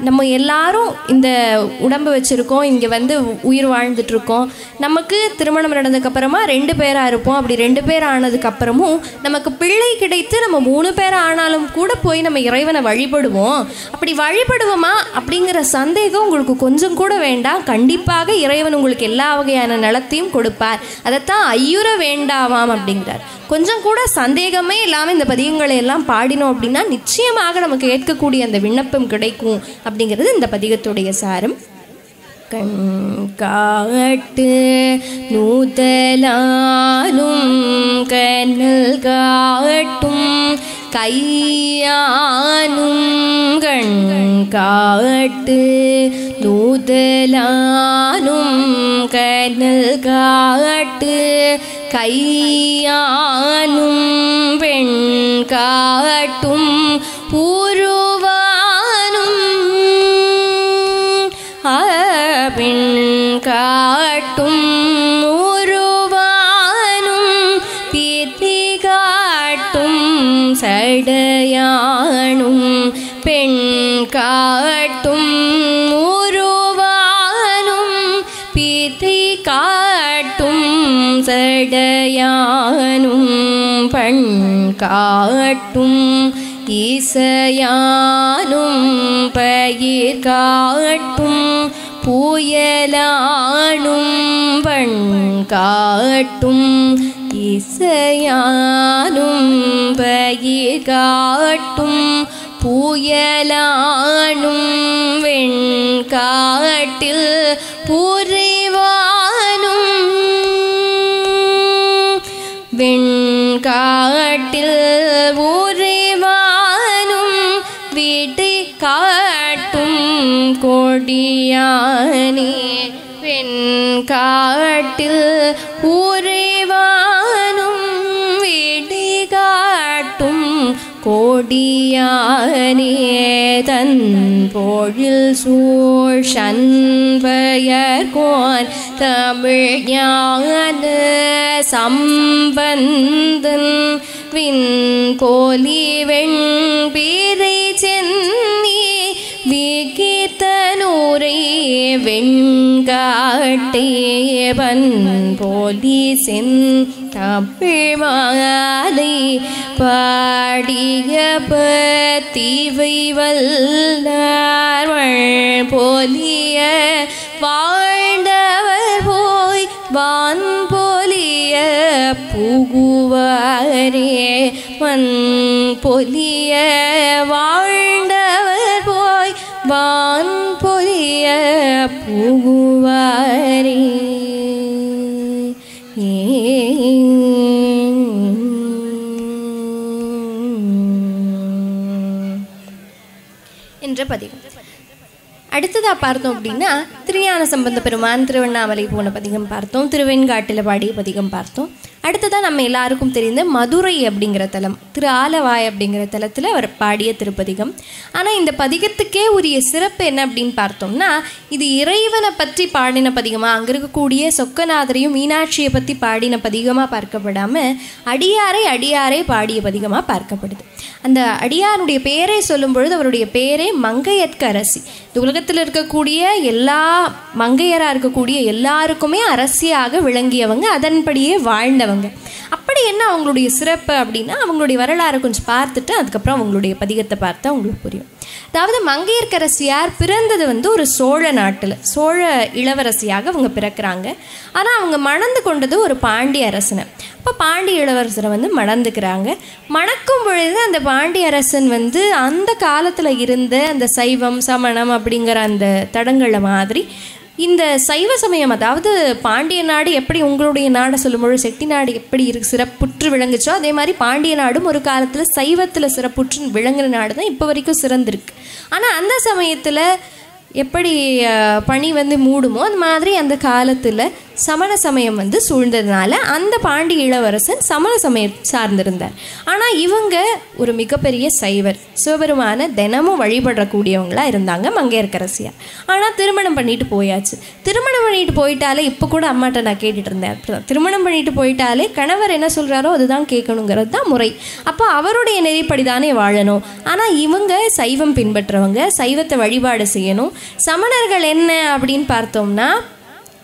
நம்ம எல்லாரும் இந்த உடம்பு வச்சுருக்கோம், இங்கே உயிர் வாழ்ந்துட்டுருக்கோம். நமக்கு திருமணம் நடந்ததுக்கப்புறமா 2 பேராக இருப்போம். அப்படி 2 பேர் ஆனதுக்கப்புறமும் நமக்கு பிள்ளை கிடைத்து நம்ம 3 பேர் ஆனாலும் கூட போய் நம்ம இறைவனை வழிபடுவோம். அப்படி வழிபடுவோமா அப்படிங்கிற சந்தேகம் உங்களுக்கு கொஞ்சம் கூட வேண்டாம். கண்டிப்பாக இறைவன் உங்களுக்கு எல்லா வகையான நலத்தையும் கொடுப்பார். அதைத்தான் ஐயுற வேண்டாவாம் அப்படிங்கிறார். கொஞ்சம் கூட சந்தேகமே இல்லாமல் இந்த பதிகங்களை எல்லாம் பாடினோம் அப்படின்னா நிச்சயமாக நமக்கு ஏற்கக்கூடிய அந்த விண்ணப்பம் கிடைக்கும் அப்படிங்கிறது இந்த பதிகத்துடைய சாரம். கண்காட்டு நூதலானும் கண்ணல் காட்டும் கையானும், கண்காட்டு நூதலானும் கண்ணல் காட்டு கையானும், பெண் காட்டும் உருவானும், பெண் காட்டும் உருவானும், சடையானும் பண் காட்டும் இசையானும் பயிர் காட்டும் புயலானும் பண் காட்டும் இசையானும் பயிர் காட்டும் புயலானும் வெண்காட்டில் புரிவானும் வெண்காட்டில் உறைவானும் வீட்டை காட்டும் கொடியானே வெண்காட்டில் உறைவானும் வீட்டை காட்டும் கோடியானே தன் பொழில் சூழ் சண்பயர்கோன் தமிழ் ஞான சம்பந்தன் விண்கோலி வெண்பிறை சென்னி விகித்தனூரை வெண்காட்டே பண்போலி செந்தமிழ் மாலை பாடிய பத்திவை வல்லார் போலிய வாழ்ந்தவர் போய் வான் போலிய புகுவாரே மண் பொலிய வாழ்ந்தவர் போய் வான் பொலிய புகுவாரே. என்ற பதிகம். அடுத்ததாக பார்த்தோம் அப்படின்னா திருஞான சம்பந்த பெருமான் திருவண்ணாமலை போன பதிகம் பார்த்தோம், திருவெண்காட்டில் பாடிய பதிகம் பார்த்தோம். அடுத்ததாக நம்ம எல்லாருக்கும் தெரிந்த மதுரை அப்படிங்கிற தலம், திரு ஆலவாய் அப்படிங்கிற தலத்தில் அவர் பாடிய திருப்பதிகம். ஆனால் இந்த பதிகத்துக்கே உரிய சிறப்பு என்ன அப்படின்னு பார்த்தோம்னா, இது இறைவனை பற்றி பாடின பதிகமாக, அங்கே இருக்கக்கூடிய சொக்கநாதரையும் மீனாட்சியை பற்றி பாடின பதிகமாக பார்க்கப்படாமல் அடியாரை அடியாரை பாடிய பதிகமாக பார்க்கப்படுது. அந்த அடியாருடைய பேரை சொல்லும் பொழுது அவருடைய பேரே மங்கையர்க்கரசி. இந்த உலகத்தில் இருக்கக்கூடிய எல்லா மங்கையராக இருக்கக்கூடிய எல்லாருக்குமே அரசியாக விளங்கியவங்க, அதன்படியே வாழ்ந்தவங்க. அப்படி என்ன அவங்களுடைய சிறப்பு அப்படின்னா, அவங்களுடைய வரலாறு கொஞ்சம் பார்த்துட்டு அதுக்கப்புறம் அவங்களுடைய பதிகத்தை பார்த்தா அவங்களுக்கு புரியும். அதாவது மங்கையர்க்கரசியார் பிறந்தது ஒரு சோழ நாட்டில், சோழ இளவரசியாக அவங்க பிறக்கிறாங்க. ஆனால் அவங்க மணந்து கொண்டது ஒரு பாண்டிய அரசனை. அப்போ பாண்டிய இளவரசரை மணந்துக்கிறாங்க. மணக்கும் பொழுது அந்த பாண்டிய அரசன் அந்த காலத்தில் இருந்த அந்த சைவம் சமணம் அப்படிங்கிற அந்த தடங்களை மாதிரி இந்த சைவ சமயம், அதாவது பாண்டிய நாடு எப்படி உங்களுடைய நாடை சொல்லும்போது செட்டி நாடு எப்படி சிறப்புற்று விளங்குச்சோ, அதே மாதிரி பாண்டிய நாடும் ஒரு காலத்தில் சைவத்தில் சிறப்புற்று விளங்குற நாடு தான் இப்போ வரைக்கும் சிறந்திருக்கு. ஆனால் அந்த சமயத்தில் எப்படி பனி மூடுமோ அது மாதிரி அந்த காலத்தில் சமண சமயம் சூழ்ந்ததுனால அந்த பாண்டிய இளவரசன் சமண சமயம் சார்ந்திருந்தார். ஆனால் இவங்க ஒரு மிகப்பெரிய சைவர், சிவபெருமான தினமும் வழிபடக்கூடியவங்களாக இருந்தாங்க மங்கையர்க்கரசியார். ஆனால் திருமணம் பண்ணிட்டு போயாச்சு. திருமணம் பண்ணிட்டு போயிட்டாலே, இப்போ கூட அம்மாட்ட நான் கேட்டுட்டு இருந்தேன், திருமணம் பண்ணிட்டு போயிட்டாலே கணவர் என்ன சொல்கிறாரோ அதுதான் கேட்கணுங்கிறது தான் முறை. அப்போ அவருடைய நெறிப்படி தானே வாழணும். ஆனால் இவங்க சைவம் பின்பற்றவங்க, சைவத்தை வழிபாடு செய்யணும். சமணர்கள் என்ன அப்படின்னு பார்த்தோம்னா,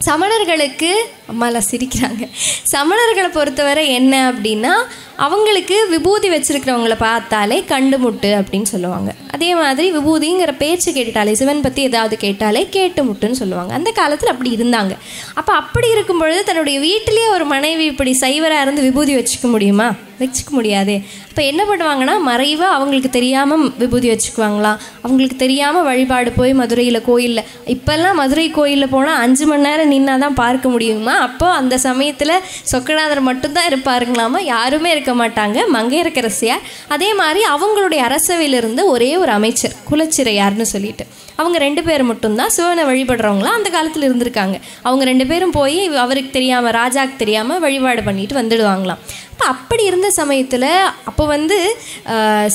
சமணர்களுக்கு அம்மாலாம் சிரிக்கிறாங்க, சமணர்களை பொறுத்தவரை என்ன அப்படின்னா, அவங்களுக்கு விபூதி வச்சிருக்கிறவங்கள பார்த்தாலே கண்டு முட்டு அப்படின்னு சொல்லுவாங்க. அதே மாதிரி விபூதிங்கிற பேச்சு கேட்டுட்டாலே, சிவன் பற்றி ஏதாவது கேட்டாலே கேட்டு முட்டுன்னு சொல்லுவாங்க. அந்த காலத்தில் அப்படி இருந்தாங்க. அப்போ அப்படி இருக்கும் பொழுது தன்னுடைய வீட்டிலேயே ஒரு மனைவி இப்படி சைவராக இருந்து விபூதி வச்சுக்க முடியுமா? வச்சுக்க முடியாதே. இப்போ என்ன பண்ணுவாங்கன்னா, மறைவாக அவங்களுக்கு தெரியாமல் விபூதி வச்சுக்குவாங்களாம். அவங்களுக்கு தெரியாமல் வழிபாடு போய் மதுரையில் கோயிலில், இப்போல்லாம் மதுரை கோயிலில் போனால் 5 மணி நேரம் நின்னா தான் பார்க்க முடியுமா? அப்போது அந்த சமயத்தில் சொக்கநாதர் மட்டும்தான் இருப்பாருங்களாமா, யாருமே இருக்க மாட்டாங்க. மங்கையர்க்கரசியார் அதே மாதிரி அவங்களுடைய அரசவையிலிருந்து ஒரே ஒரு அமைச்சர் குலச்சிறையார்னு சொல்லிட்டு, அவங்க 2 பேர் மட்டும்தான் சிவனை வழிபடுறவங்களாம் அந்த காலத்தில் இருந்திருக்காங்க. அவங்க 2 பேரும் போய் அவருக்கு தெரியாமல், ராஜாவுக்கு தெரியாமல் வழிபாடு பண்ணிட்டு வந்துடுவாங்களாம். இப்போ அப்படி இருந்த சமயத்தில் அப்போ வந்து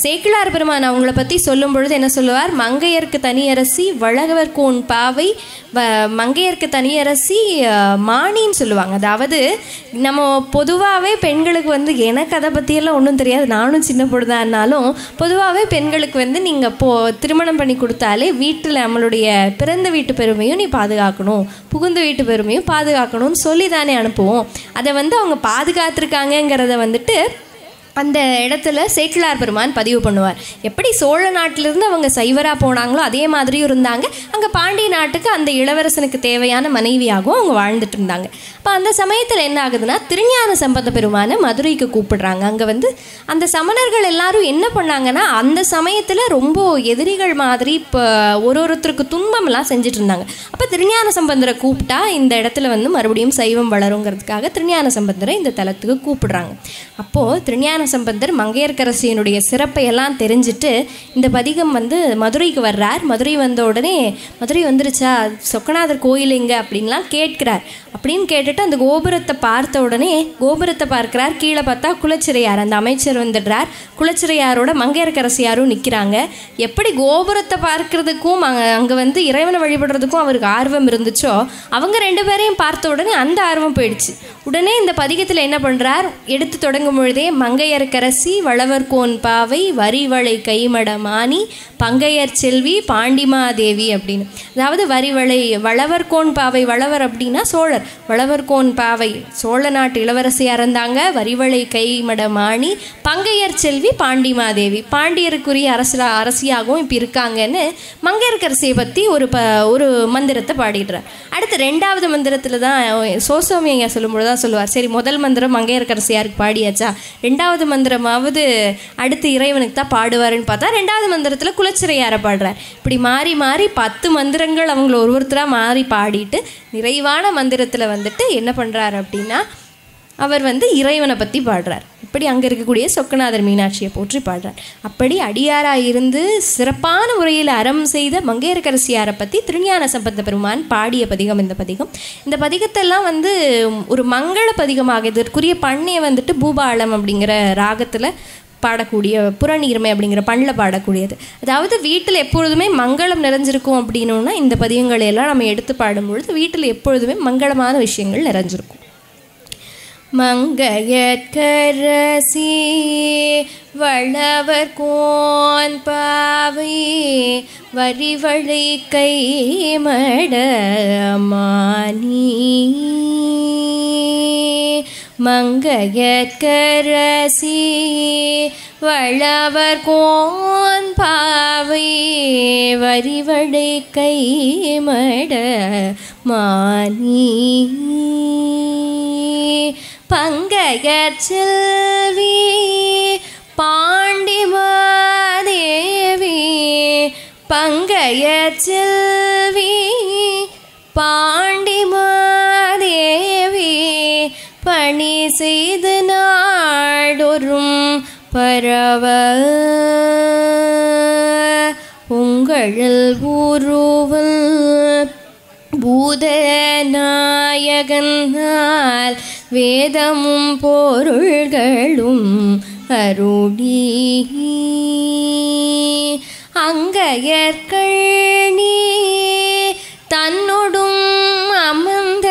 சேக்கிழார் பெருமான் அவங்கள பற்றி சொல்லும் பொழுது என்ன சொல்லுவார், மங்கையர்க்கு தனியரசி வளவர்கோன் பாவை மங்கையர்க்கு தனியரசி மாணின்னு சொல்லுவாங்க. அதாவது நம்ம பொதுவாகவே பெண்களுக்கு வந்து எனக்கு அதை பற்றியெல்லாம் ஒன்றும் தெரியாது, நானும் சின்ன பொழுதானாலும் பொதுவாகவே பெண்களுக்கு வந்து நீங்கள் திருமணம் பண்ணி கொடுத்தாலே வீட்டில் நம்மளுடைய பிறந்த வீட்டு பெருமையும் நீ பாதுகாக்கணும், புகுந்த வீட்டு பெருமையும் பாதுகாக்கணும்னு சொல்லி தானே அனுப்புவோம். அதை வந்து அவங்க பாதுகாத்துருக்காங்கங்கிறத வந்துட்டு அந்த இடத்துல சேக்கிழார் பெருமான் பதிவு பண்ணுவார். எப்படி சோழ நாட்டிலிருந்து அவங்க சைவராக போனாங்களோ அதே மாதிரியும் இருந்தாங்க, அங்கே பாண்டிய நாட்டுக்கு அந்த இளவரசனுக்கு தேவையான மனைவியாகவும் அவங்க வாழ்ந்துட்டு இருந்தாங்க. அப்போ அந்த சமயத்தில் என்ன ஆகுதுன்னா, திருஞான சம்பந்த பெருமானை மதுரைக்கு கூப்பிடுறாங்க. அங்கே வந்து அந்த சமணர்கள் எல்லாரும் என்ன பண்ணாங்கன்னா, அந்த சமயத்தில் ரொம்ப எதிரிகள் மாதிரி இப்போ ஒருத்தருக்கு துன்பம்லாம் செஞ்சுட்டு இருந்தாங்க. அப்போ திருஞான சம்பந்தரை கூப்பிட்டா இந்த இடத்துல வந்து மறுபடியும் சைவம் வளருங்கிறதுக்காக திருஞான சம்பந்தரை இந்த தலத்துக்கு கூப்பிடுறாங்க. அப்போது திருஞான சம்பந்தர் மங்கையர்க்கரசியினுடைய சிறப்பை எல்லாம் தெரிஞ்சுட்டு இந்த பதிகம் வந்து மதுரைக்கு வர்றார். மதுரை வந்த உடனே மதுரை வந்துருச்சா, சொக்கநாதர் கோயில் எங்க அப்படின்லாம் கேட்கிறார். அப்படின்னு கேட்டுட்டு அந்த கோபுரத்தை பார்த்த உடனே கோபுரத்தை பார்க்கிறார். கீழே பார்த்தா குலச்சிறையார், அந்த அமைச்சர் வந்துடுறார். குலச்சிறையாரோட மங்கையர்க்கரசியாரும் நிற்கிறாங்க. எப்படி கோபுரத்தை பார்க்கறதுக்கும் அங்கே வந்து இறைவனை வழிபடுறதுக்கும் அவருக்கு ஆர்வம் இருந்துச்சோ, அவங்க ரெண்டு பேரையும் பார்த்த உடனே அந்த ஆர்வம் போயிடுச்சு. உடனே இந்த பதிகத்தில் என்ன பண்ணுறார், எடுத்து தொடங்கும் பொழுதே மங்கையர்க்கரசி வளவர்கோன் பாவை வரிவளை கைமட மாணி பங்கையர் செல்வி பாண்டிமாதேவி அப்படின்னு. அதாவது வரிவளை வளவர்கோன் பாவை, வளவர் அப்படின்னா சோழர், வளவர்கோன் பாவை சோழ நாட்டு இளவரசியாக இருந்தாங்க. வரிவளை கைமட மாணி பங்கையர் செல்வி பாண்டிமாதேவி பாண்டியருக்குரிய அரசியாகவும் இப்போ இருக்காங்கன்னு மங்கையர்க்கரசியை பற்றி ஒரு மந்திரத்தை பாடிடுறார். அடுத்து ரெண்டாவது மந்திரத்தில் தான் சோசோமியா சொல்லும்போது தான் சொல்லுவார், சரி முதல் மந்திரம் மங்கையர்க்கரசியாருக்கு பாடியாச்சா, ரெண்டாவது மந்திரமாவது அடுத்து இறைவனுக்கு தான் பாடுவாருன்னு பார்த்தா ரெண்டாவது மந்திரத்தில் குலச்சிறையாரை பாடுறார். இப்படி மாறி மாறி 10 மந்திரங்கள் அவங்கள ஒருத்தராக மாறி பாடிட்டு நிறைவான மந்திரத்தில் வந்துட்டு என்ன பண்ணுறாரு அப்படின்னா, அவர் வந்து இறைவனை பற்றி பாடுறார். இப்படி அங்கே இருக்கக்கூடிய சொக்கநாதர் மீனாட்சியை போற்றி பாடுறார். அப்படி அடியாராக இருந்து சிறப்பான முறையில் அறம் செய்த மங்கையர்க்கரசியாரை பற்றி திருஞான சம்பந்த பெருமான் பாடிய பதிகம் இந்த பதிகம். இந்த பதிகத்தெல்லாம் வந்து ஒரு மங்கள பதிகமாக, இதற்குரிய பண்ணையை வந்துட்டு பூபாலம் அப்படிங்கிற ராகத்தில் பாடக்கூடிய புறநீர்மை அப்படிங்கிற பண்ணில் பாடக்கூடியது. அதாவது வீட்டில் எப்பொழுதுமே மங்களம் நிறைஞ்சிருக்கும் அப்படின்னா இந்த பதிகங்களை எல்லாம் நம்ம எடுத்து பாடும்பொழுது வீட்டில் எப்பொழுதுமே மங்களமான விஷயங்கள் நிறைஞ்சிருக்கும். மங்கையர்க்கரசி வளவர்கோன் பாவை வரிவளை கைமட மாணி மங்கையர்க்கரசி வளவர்கோன் பாவை வரிவளை கைமட மாணி பங்கையர் செல்வி பாண்டிமாதேவி பங்கையர் செல்வி பாண்டிமாதேவி பணி செய்து நாடொரும் பரவ உங்களில் உருவல் பூதநாயகனால் வேதமும் பொருள்களும் அருளி அங்கையர்கண்ணி தன்னொடும் அமர்ந்த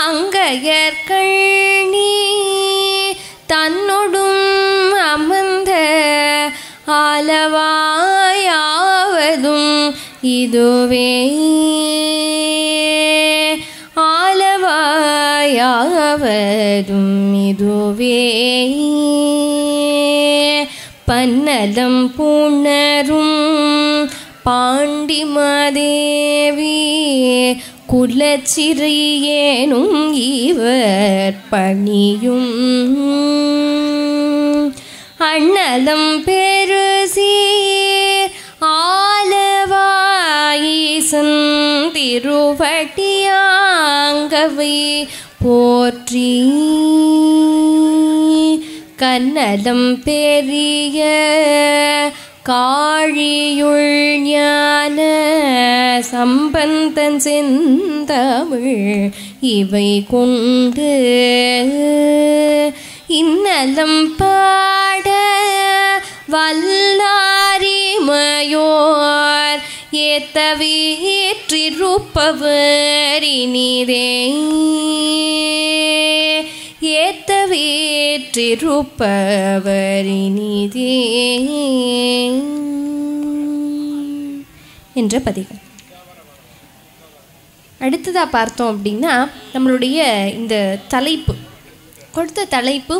அங்கையர்கண்ணி தன்னொடும் அமர்ந்த ஆலவாயாவதும் இதுவே ஆலவாயாவதும் இதுவே பன்னலம் புணரும் பாண்டிமாதேவி குலச்சிறியேனும் இவர் பணியும் அண்ணலம் பெருசீர் ஆலவாயீசன் திருவட்டியாங்கவை போற்றி கன்னலம் பெரிய காழியுள் ஞான சம்பந்தன் செந்தமிழ் இவை கொண்டு இன்னலம் பாட வல்லாரிமையோர் ஏத்தவேற்றிருப்பவரினிதே ஏத்தவேற்றிருப்பவரினிதே என்ற பதிகம். அடுத்ததாக பார்த்தோம் அப்படின்னா நம்மளுடைய இந்த தலைப்பு கொடுத்த தலைப்பு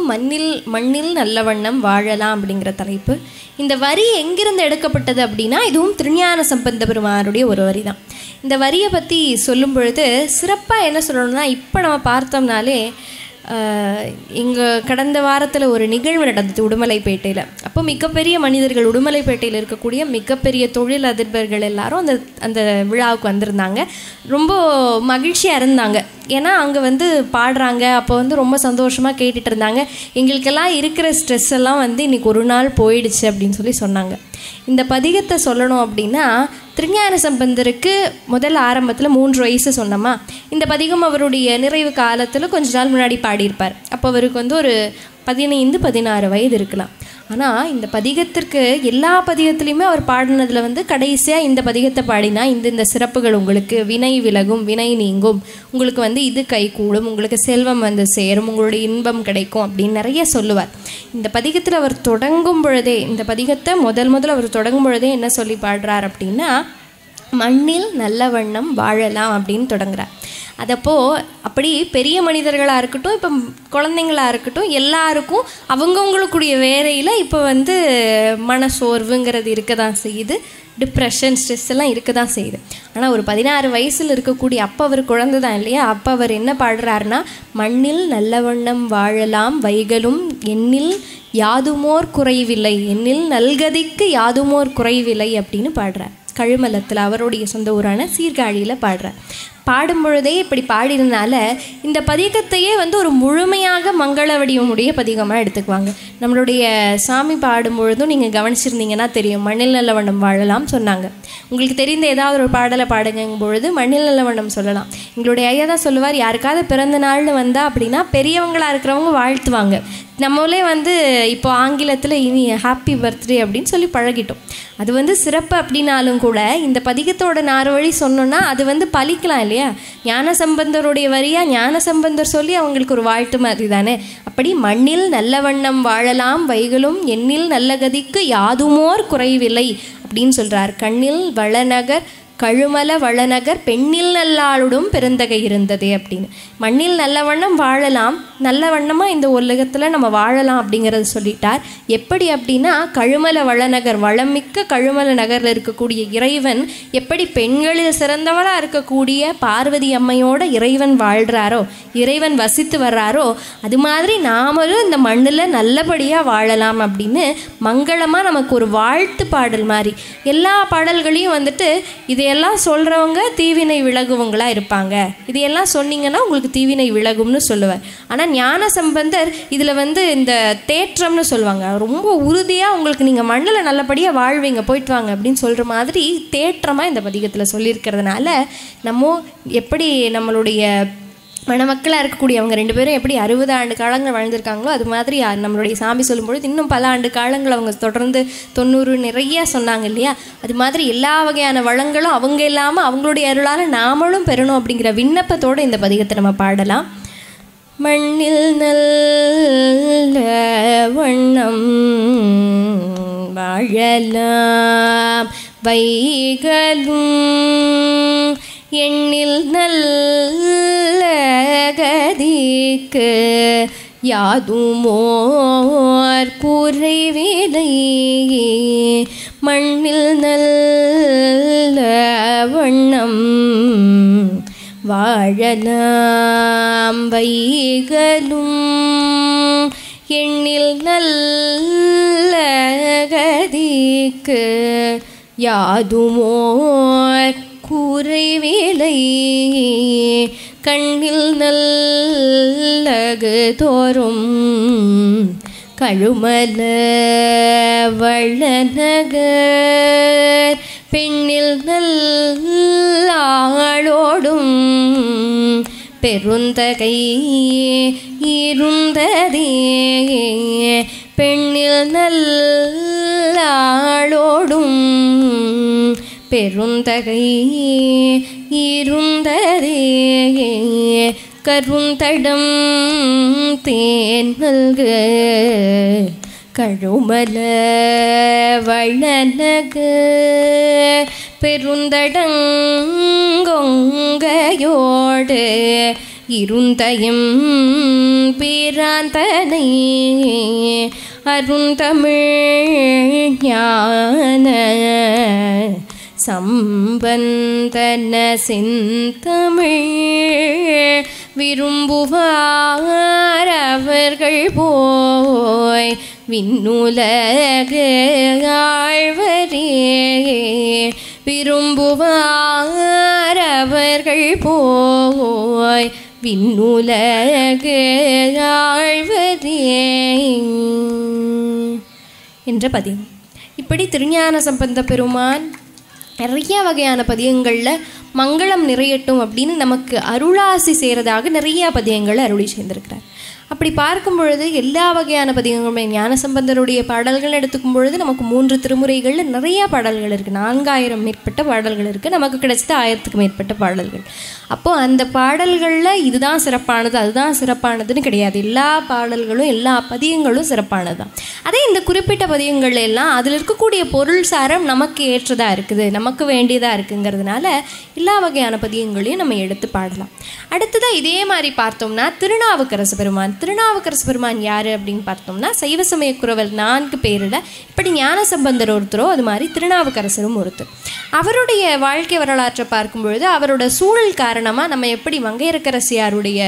மண்ணில் நல்ல வண்ணம் வாழலாம் அப்படிங்கிற தலைப்பு. இந்த வரி எங்கிருந்து எடுக்கப்பட்டது அப்படின்னா இதுவும் திருஞான சம்பந்த பெருமானுடைய ஒரு வரி தான். இந்த வரியை பற்றி சொல்லும் பொழுது சிறப்பாக என்ன சொல்லணும்னா, இப்போ நம்ம பார்த்தோம்னாலே இங்கே கடந்த வாரத்தில் ஒரு நிகழ்வு நடந்தது உடுமலைப்பேட்டையில். அப்போ மிகப்பெரிய மனிதர்கள் உடுமலைப்பேட்டையில் இருக்கக்கூடிய மிகப்பெரிய தொழில் அதிபர்கள் எல்லாரும் அந்த விழாவுக்கு வந்திருந்தாங்க. ரொம்ப மகிழ்ச்சியாக இருந்தாங்க. ஏன்னா அங்கே பாடுறாங்க. அப்போ ரொம்ப சந்தோஷமாக கேட்டுட்டு இருந்தாங்க. எங்களுக்கெல்லாம் இருக்கிற ஸ்ட்ரெஸ் எல்லாம் இன்றைக்கி ஒரு நாள் போயிடுச்சு அப்படின்னு சொல்லி சொன்னாங்க. இந்த பதிகத்தை சொல்லணும் அப்படின்னா திருஞான சம்பந்தருக்கு முதல் ஆரம்பத்தில் 3 வயசு சொன்னோமா. இந்த பதிகம் அவருடைய நிறைவு காலத்தில் கொஞ்ச நாள் முன்னாடி பாடியிருப்பார். அப்போ அவருக்கு ஒரு 15-16 வயது இருக்கலாம். ஆனால் இந்த பதிகத்திற்கு எல்லா பதிகத்துலேயுமே அவர் பாடினதில் கடைசியாக இந்த பதிகத்தை பாடினா இந்த சிறப்புகள் உங்களுக்கு வினை விலகும், வினை நீங்கும், உங்களுக்கு இது கை கூடும், உங்களுக்கு செல்வம் சேரும், உங்களுடைய இன்பம் கிடைக்கும் அப்படின்னு நிறைய சொல்லுவார். இந்த பதிகத்தில் அவர் தொடங்கும் பொழுதே, இந்த பதிகத்தை முதல் அவர் தொடங்கும் பொழுதே என்ன சொல்லி பாடுறார் அப்படின்னா, மண்ணில் நல்ல வண்ணம் வாழலாம் அப்படின்னு தொடங்குறார். அதப்போ அப்படி பெரிய மனிதர்களாக இருக்கட்டும், இப்போ குழந்தைங்களாக இருக்கட்டும், எல்லாருக்கும் அவங்கவுங்களுக்குரிய வேலையில் இப்போ மனசோர்வுங்கிறது இருக்க தான் செய்யுது, டிப்ரெஷன், ஸ்ட்ரெஸ் எல்லாம் இருக்க தான் செய்யுது. ஆனால் ஒரு 16 வயசில் இருக்கக்கூடிய அப்போ அவர் குழந்தை தான் இல்லையா. அப்போ அவர் என்ன பாடுறாருன்னா, மண்ணில் நல்ல வண்ணம் வாழலாம் வைகளும் எண்ணில் யாதுமோர் குறைவில்லை, எண்ணில் நல்கதிக்கு யாதுமோர் குறைவில்லை அப்படின்னு பாடுறார். கழுமலத்தில் அவருடைய சொந்த ஊரான சீர்காழியில் பாடுறார். பாடும் பொழுதே இப்படி பாடினால இந்த பதிகத்தையே ஒரு முழுமையாக மங்கள வடிவமுடைய பதிகமாக எடுத்துக்குவாங்க. நம்மளுடைய சாமி பாடும்பொழுதும் நீங்கள் கவனிச்சிருந்தீங்கன்னா தெரியும், மண்ணில் நல்ல வண்ணம் வாழலாம் சொன்னாங்க. உங்களுக்கு தெரிந்த ஏதாவது ஒரு பாடலை பாடுங்கும் பொழுது மண்ணில் நல்ல வண்ணம் சொல்லலாம். எங்களுடைய ஐயா தான் சொல்லுவார், யாருக்காவது பிறந்த நாள்னு வந்தால் அப்படின்னா பெரியவங்களாக இருக்கிறவங்க வாழ்த்துவாங்க. நம்மளே இப்போ ஆங்கிலத்தில் இனி ஹாப்பி பர்த்டே அப்படின்னு சொல்லி பழகிட்டோம். அது சிறப்பு அப்படின்னாலும் கூட இந்த பதிகத்தோட 4 வழி சொன்னோன்னா அது பலிக்கலாம் இல்லையா. ஞானசம்பந்தருடைய வரியா ஞானசம்பந்தர் சொல்லி அவங்களுக்கு ஒரு வாழ்த்து மாதிரி தானே. அப்படி மண்ணில் நல்ல வண்ணம் வாழலாம் வைகளும் எண்ணில் நல்ல கதிக்கு யாதுமோர் குறைவில்லை அப்படின்னு சொல்கிறார். கண்ணில் வளநகர் கழுமல வளநகர் பெண்ணில் நல்லாளுடும் பெருந்தகை இருந்ததே அப்படின்னு. மண்ணில் நல்ல வண்ணம் வாழலாம், நல்ல வண்ணமாக இந்த உலகத்தில் நம்ம வாழலாம் அப்படிங்கிறத சொல்லிட்டார். எப்படி அப்படின்னா, கழுமல வளநகர், வளமிக்க கழுமல நகரில் இருக்கக்கூடிய இறைவன் எப்படி பெண்களில் சிறந்தவளாக இருக்கக்கூடிய பார்வதி அம்மையோட இறைவன் வாழ்கிறாரோ, இறைவன் வசித்து வர்றாரோ, அது மாதிரி நாமளும் இந்த மண்ணில் நல்லபடியாக வாழலாம் அப்படின்னு மங்களமாக நமக்கு ஒரு வாழ்த்து பாடல் மாதிரி. எல்லா பாடல்களையும் இதையெல்லாம் சொல்கிறவங்க தீவினை விலகுவங்களாக இருப்பாங்க, இதையெல்லாம் சொன்னீங்கன்னா உங்களுக்கு தீவினை விலகும்னு சொல்லுவார். ஆனால் ஞான சம்பந்தர் இதில் இந்த தேற்றம்னு சொல்லுவாங்க. ரொம்ப உறுதியாக உங்களுக்கு நீங்கள் மண்ணில் நல்லபடியாக வாழ்வீங்க, போயிட்டு வாங்க அப்படின்னு சொல்கிற மாதிரி தேற்றமாக இந்த பதிகத்தில் சொல்லியிருக்கிறதுனால நம்ம எப்படி நம்மளுடைய மணமக்களாக இருக்கக்கூடிய அவங்க 2 பேரும் எப்படி 60 ஆண்டு காலங்கள் வாழ்ந்திருக்காங்களோ அது மாதிரி நம்மளுடைய சாமி சொல்லும்பொழுது இன்னும் பல ஆண்டு காலங்கள் அவங்க தொடர்ந்து 90 நிறைய சொன்னாங்க இல்லையா. அது மாதிரி எல்லா வகையான வளங்களும் அவங்க இல்லாமல் அவங்களுடைய அருளால் நாமளும் பெறணும் அப்படிங்கிற விண்ணப்பத்தோடு இந்த பதிகத்தை நம்ம பாடலாம். மண்ணில் நல்ல வண்ணம் வாழலாம் வைகளும் எண்ணில் நல்ல கதிக்கு யாதுமோர் குறைவில்லை. மண்ணில் நல்ல வண்ணம் வாழலாம் வைகளும் எண்ணில் நல்ல கதிக்கு யாதுமோர் குறைவில்லை. கண்ணில் நல்லகு தோறும் கழுமல வளநகர் பெண்ணில் நல்லாளோடும் பெருந்தகை இருந்ததே பெண்ணில் நல்லாளோடும் பெருந்தகை இருந்ததே கருந்தடம் தேன் நல்க கழுமல வளநக பெருந்தடங்கொங்கையோடு இருந்தயம் பிராந்தனை அருந்தமிழ் ஞான சம்பந்தன செந்தமிழ் விரும்புவார் அவர்கள் போய் விண்ணுலகு ஆழ்வரே விரும்புவார் அவர்கள் போய் விண்ணுலகு ஆழ்வரே என்ற பதியம். இப்படி திருஞான சம்பந்த பெருமான் நிறைய வகையான பதியங்களில் மங்களம் நிறையட்டும் அப்படின்னு நமக்கு அருளாசி செய்கிறதாக நிறைய பதியங்களை அருளி செய்திருக்கிறார். அப்படி பார்க்கும் பொழுது எல்லா வகையான பதிகங்களுமே ஞானசம்பந்தருடைய பாடல்கள் எடுத்துக்கும் பொழுது நமக்கு 3 திருமுறைகளில் நிறையா பாடல்கள் இருக்குது. 4000 மேற்பட்ட பாடல்கள் இருக்குது. நமக்கு கிடைச்சது 1000க்கு மேற்பட்ட பாடல்கள். அப்போது அந்த பாடல்களில் இதுதான் சிறப்பானது அதுதான் சிறப்பானதுன்னு கிடையாது. எல்லா பாடல்களும் எல்லா பதியங்களும் சிறப்பானது தான். அதே இந்த குறிப்பிட்ட பதியங்கள் எல்லாம் அதில் இருக்கக்கூடிய பொருள் சாரம் நமக்கு ஏற்றதாக இருக்குது, நமக்கு வேண்டியதாக இருக்குங்கிறதுனால எல்லா வகையான பதியங்களையும் நம்ம எடுத்து பாடலாம். அடுத்ததாக இதே மாதிரி பார்த்தோம்னா திருநாவுக்கரசு பெருமான். திருநாவுக்கரசு பெருமான் யார் அப்படின்னு பார்த்தோம்னா சைவ சமய குரவர் 4 பேரில் இப்படி ஞானசம்பந்தர் ஒருத்தரோ அது மாதிரி திருநாவுக்கரசரும் ஒருத்தர். அவருடைய வாழ்க்கை வரலாற்றை பார்க்கும் பொழுது அவரோட சூழல் காரணமாக நம்ம எப்படி மங்கையர்க்கரசியாருடைய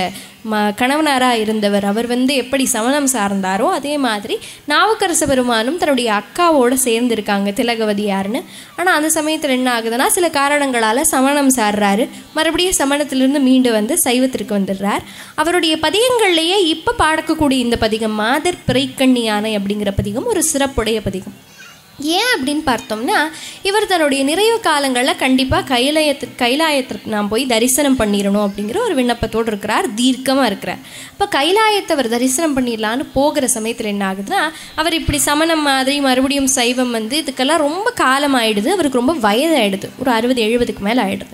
கணவனாராக இருந்தவர் அவர் எப்படி சமணம் சார்ந்தாரோ அதே மாதிரி நாவுக்கரச பெருமானும் தன்னுடைய அக்காவோடு சேர்ந்துருக்காங்க திலகவதியார்னு. ஆனால் அந்த சமயத்தில் என்ன ஆகுதுன்னா சில காரணங்களால் சமணம் சார்றாரு, மறுபடியும் சமணத்திலிருந்து மீண்டு வந்து சைவத்திற்கு வந்துடுறார். அவருடைய பதிகங்கள்லேயே இப்போ பாடக்கக்கூடிய இந்த பதிகம் மாதர் பிறைக்கண்ணி யானை அப்படிங்கிற பதிகம் ஒரு சிறப்புடைய பதிகம். ஏன் அப்படின்னு பார்த்தோம்னா இவர் தன்னுடைய நிறைவு காலங்களில் கண்டிப்பாக கைலாயத்திற்கு நாம் போய் தரிசனம் பண்ணிடணும் அப்படிங்கிற ஒரு விண்ணப்பத்தோடு இருக்கிறார், தீர்க்கமாக இருக்கிறார். இப்போ கைலாயத்தை அவர் தரிசனம் பண்ணிடலான்னு போகிற சமயத்தில் என்ன ஆகுதுன்னா அவர் இப்படி சமணம் மாதிரி மறுபடியும் சைவம் இதுக்கெல்லாம் ரொம்ப காலம் ஆகிடுது, அவருக்கு ரொம்ப வயதாகிடுது, ஒரு 60-70க்கு மேலே ஆகிடுது.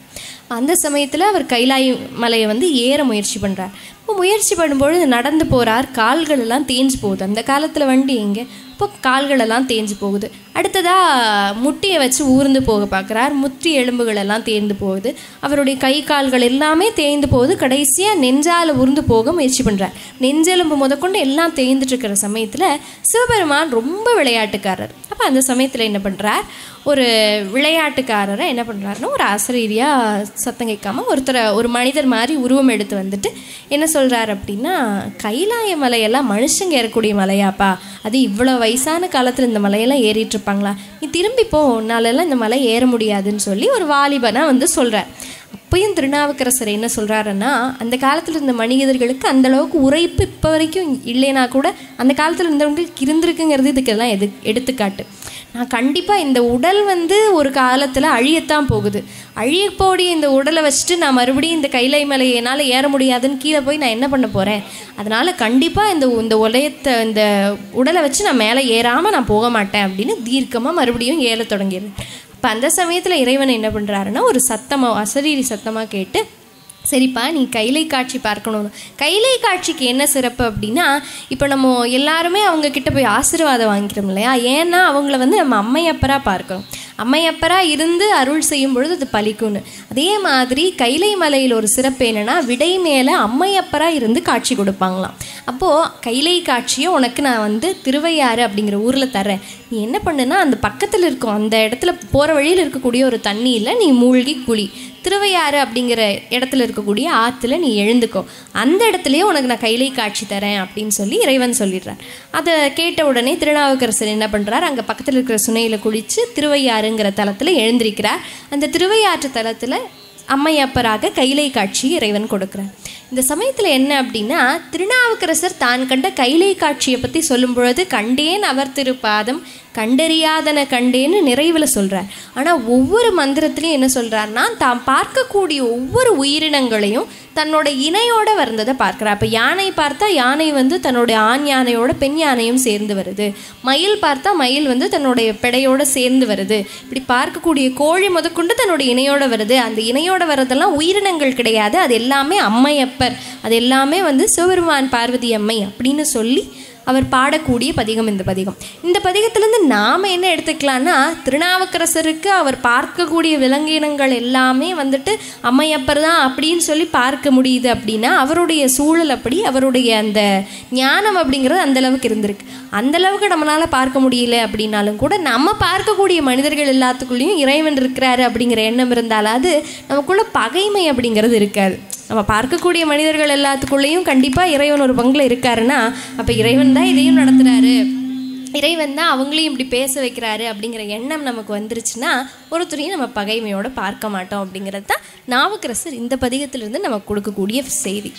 அந்த சமயத்தில் அவர் கைலாய மலையை ஏற முயற்சி பண்ணுறார். இப்போ முயற்சி பண்ணும்பொழுது நடந்து போகிறார், கால்கள் எல்லாம் தேஞ்சு போகுது. அந்த காலத்தில் வண்டி எங்கே, இப்போ கால்களெல்லாம் தேஞ்சு போகுது. அடுத்ததாக முட்டியை வச்சு ஊர்ந்து போக பார்க்குறார், முற்றி எலும்புகளெல்லாம் தேய்ந்து போகுது. அவருடைய கை கால்கள் எல்லாமே தேய்ந்து போகுது. கடைசியாக நெஞ்சால் ஊர்ந்து போக முயற்சி பண்ணுறார். நெஞ்செலும்பு முதற்கொண்டு எல்லாம் தேய்ந்துட்டுருக்கிற சமயத்தில் சிவபெருமான் ரொம்ப விளையாட்டுக்காரர். அப்போ அந்த சமயத்தில் என்ன பண்ணுறார், ஒரு விளையாட்டுக்காரரை என்ன பண்ணுறாருன்னா ஒரு ஆசிரியராக சத்தம் கேட்காமல் ஒரு மனிதர் மாதிரி உருவம் எடுத்து வந்துட்டு என்ன சொல்கிறார் அப்படின்னா, கைலாய மலையெல்லாம் மனுஷங்க ஏறக்கூடிய மலையாப்பா, அது இவ்வளோ வயசான காலத்தில் இந்த மலையெல்லாம் ஏறிட்டு இருப்பாங்களா, நீ திரும்பிப்போ உன்னாலெல்லாம் இந்த மலை ஏற முடியாதுன்னு சொல்லி ஒரு வாலிபனாக சொல்கிறார். அப்பயும் திருநாவுக்கரசர் என்ன சொல்கிறாருன்னா அந்த காலத்தில் இருந்த மனிதர்களுக்கு அந்தளவுக்கு உரைப்பு இப்போ வரைக்கும் இல்லைனா கூட அந்த காலத்தில் இருந்தவங்களுக்கு இருந்திருக்குங்கிறது இதுக்கெல்லாம் எடுத்துக்காட்டு. நான் கண்டிப்பாக இந்த உடல் ஒரு காலத்தில் அழியத்தான் போகுது, அழியப்போடிய இந்த உடலை வச்சுட்டு நான் மறுபடியும் இந்த கைலை மலை என்னால் ஏற முடியாதுன்னு கீழே போய் நான் என்ன பண்ண போகிறேன், அதனால் கண்டிப்பாக இந்த இந்த உடலை வச்சு நான் மேலே ஏறாமல் நான் போக மாட்டேன் அப்படின்னு தீர்க்கமாக மறுபடியும் ஏற தொடங்கிடுது. இப்போ அந்த சமயத்தில் இறைவன் என்ன பண்ணுறாருன்னா ஒரு சத்தமாக அசரீரி சத்தமாக கேட்டு, சரிப்பா நீ கைலை காட்சி பார்க்கணும். கைலை காட்சிக்கு என்ன சிறப்பு அப்படின்னா இப்போ நம்ம எல்லாருமே அவங்கக்கிட்ட போய் ஆசீர்வாதம் வாங்கிக்கிறோம் இல்லையா, ஏன்னா அவங்கள நம்ம அம்மையப்பராக பார்க்கணும், அம்மையப்பராக இருந்து அருள் செய்யும் பொழுது அது பலிக்கும்னு. அதே மாதிரி கைலை மலையில் ஒரு சிறப்பு என்னென்னா விடை மேலே அம்மையப்பராக இருந்து காட்சி கொடுப்பாங்களாம். அப்போது கைலை காட்சியை உனக்கு நான் திருவையாறு அப்படிங்கிற ஊரில் தர்றேன், நீ என்ன பண்ணுன்னா அந்த பக்கத்தில் இருக்கும் அந்த இடத்துல போகிற வழியில் இருக்கக்கூடிய ஒரு தண்ணியில் நீ மூழ்கி குளி, திருவையாறு அப்படிங்கிற இடத்துல இருக்கக்கூடிய ஆற்றுல நீ எழுந்துக்கோ, அந்த இடத்துலையே உனக்கு நான் கைலை காட்சி தரேன் அப்படின்னு சொல்லி இறைவன் சொல்லிடுறார். அதை கேட்ட உடனே திருநாவுக்கரசர் என்ன பண்ணுறார், அங்கே பக்கத்தில் இருக்கிற சுனையில் குளித்து திருவையாறுங்கிற தலத்தில் எழுந்திருக்கிறார். அந்த திருவையாற்று தலத்தில் அம்மையப்பராக கைலை காட்சி இறைவன் கொடுக்குறார். இந்த சமயத்தில் என்ன அப்படின்னா திருநாவுக்கரசர் தான் கண்ட கைலை காட்சியை பற்றி சொல்லும் பொழுது கண்டேன் அவர் திருப்பாதம் கண்டறியாதன கண்டேன்னு நிறைவில் சொல்கிறார். ஆனால் ஒவ்வொரு மந்திரத்துலையும் என்ன சொல்கிறாருன்னா, தாம் பார்க்கக்கூடிய ஒவ்வொரு உயிரினங்களையும் தன்னோட இணையோட வந்ததை பார்க்குறா. அப்போ யானை பார்த்தா யானை தன்னுடைய ஆண் யானையோட பெண் யானையும் சேர்ந்து வருது. மயில் பார்த்தா மயில் தன்னுடைய பெடையோட சேர்ந்து வருது. இப்படி பார்க்கக்கூடிய கோழி முதற்கொண்டு தன்னோட இணையோட வருது. அந்த இணையோட வர்றதெல்லாம் உயிரினங்கள் கிடையாது, அது எல்லாமே அம்மையப்பர், அது எல்லாமே சிவபெருமான் பார்வதி அம்மை அப்படின்னு சொல்லி அவர் பாடக்கூடிய பதிகம் இந்த பதிகம். இந்த பதிகத்திலேருந்து நாம் என்ன எடுத்துக்கலான்னா, திருநாவுக்கரசருக்கு அவர் பார்க்கக்கூடிய விலங்கினங்கள் எல்லாமே அம்மையப்பர் தான் அப்படின்னு சொல்லி பார்க்க முடியுது. அப்படின்னா அவருடைய சூழல் அப்படி, அவருடைய அந்த ஞானம் அப்படிங்கிறது அந்தளவுக்கு இருந்திருக்கு. அந்தளவுக்கு நம்மளால் பார்க்க முடியல அப்படின்னாலும் கூட நம்ம பார்க்கக்கூடிய மனிதர்கள் எல்லாத்துக்குள்ளேயும் இறைவன் இருக்கிறாரு அப்படிங்கிற எண்ணம் இருந்தாலாவது நமக்குள்ள பகைமை அப்படிங்கிறது இருக்காது. நம்ம பார்க்கக்கூடிய மனிதர்கள் எல்லாத்துக்குள்ளேயும் கண்டிப்பாக இறைவன் ஒரு பங்கில் இருக்காருன்னா, அப்போ இறைவன் தான் இதையும் நடத்துகிறாரு, இறைவன் தான் அவங்களையும் இப்படி பேச வைக்கிறாரு அப்படிங்கிற எண்ணம் நமக்கு வந்துருச்சுன்னா ஒருத்தரையும் நம்ம பகைமையோடு பார்க்க மாட்டோம். அப்படிங்கிறது தான் நாவுக்கரசர் இந்த பதிகத்திலிருந்து நமக்கு கொடுக்கக்கூடிய செய்தி.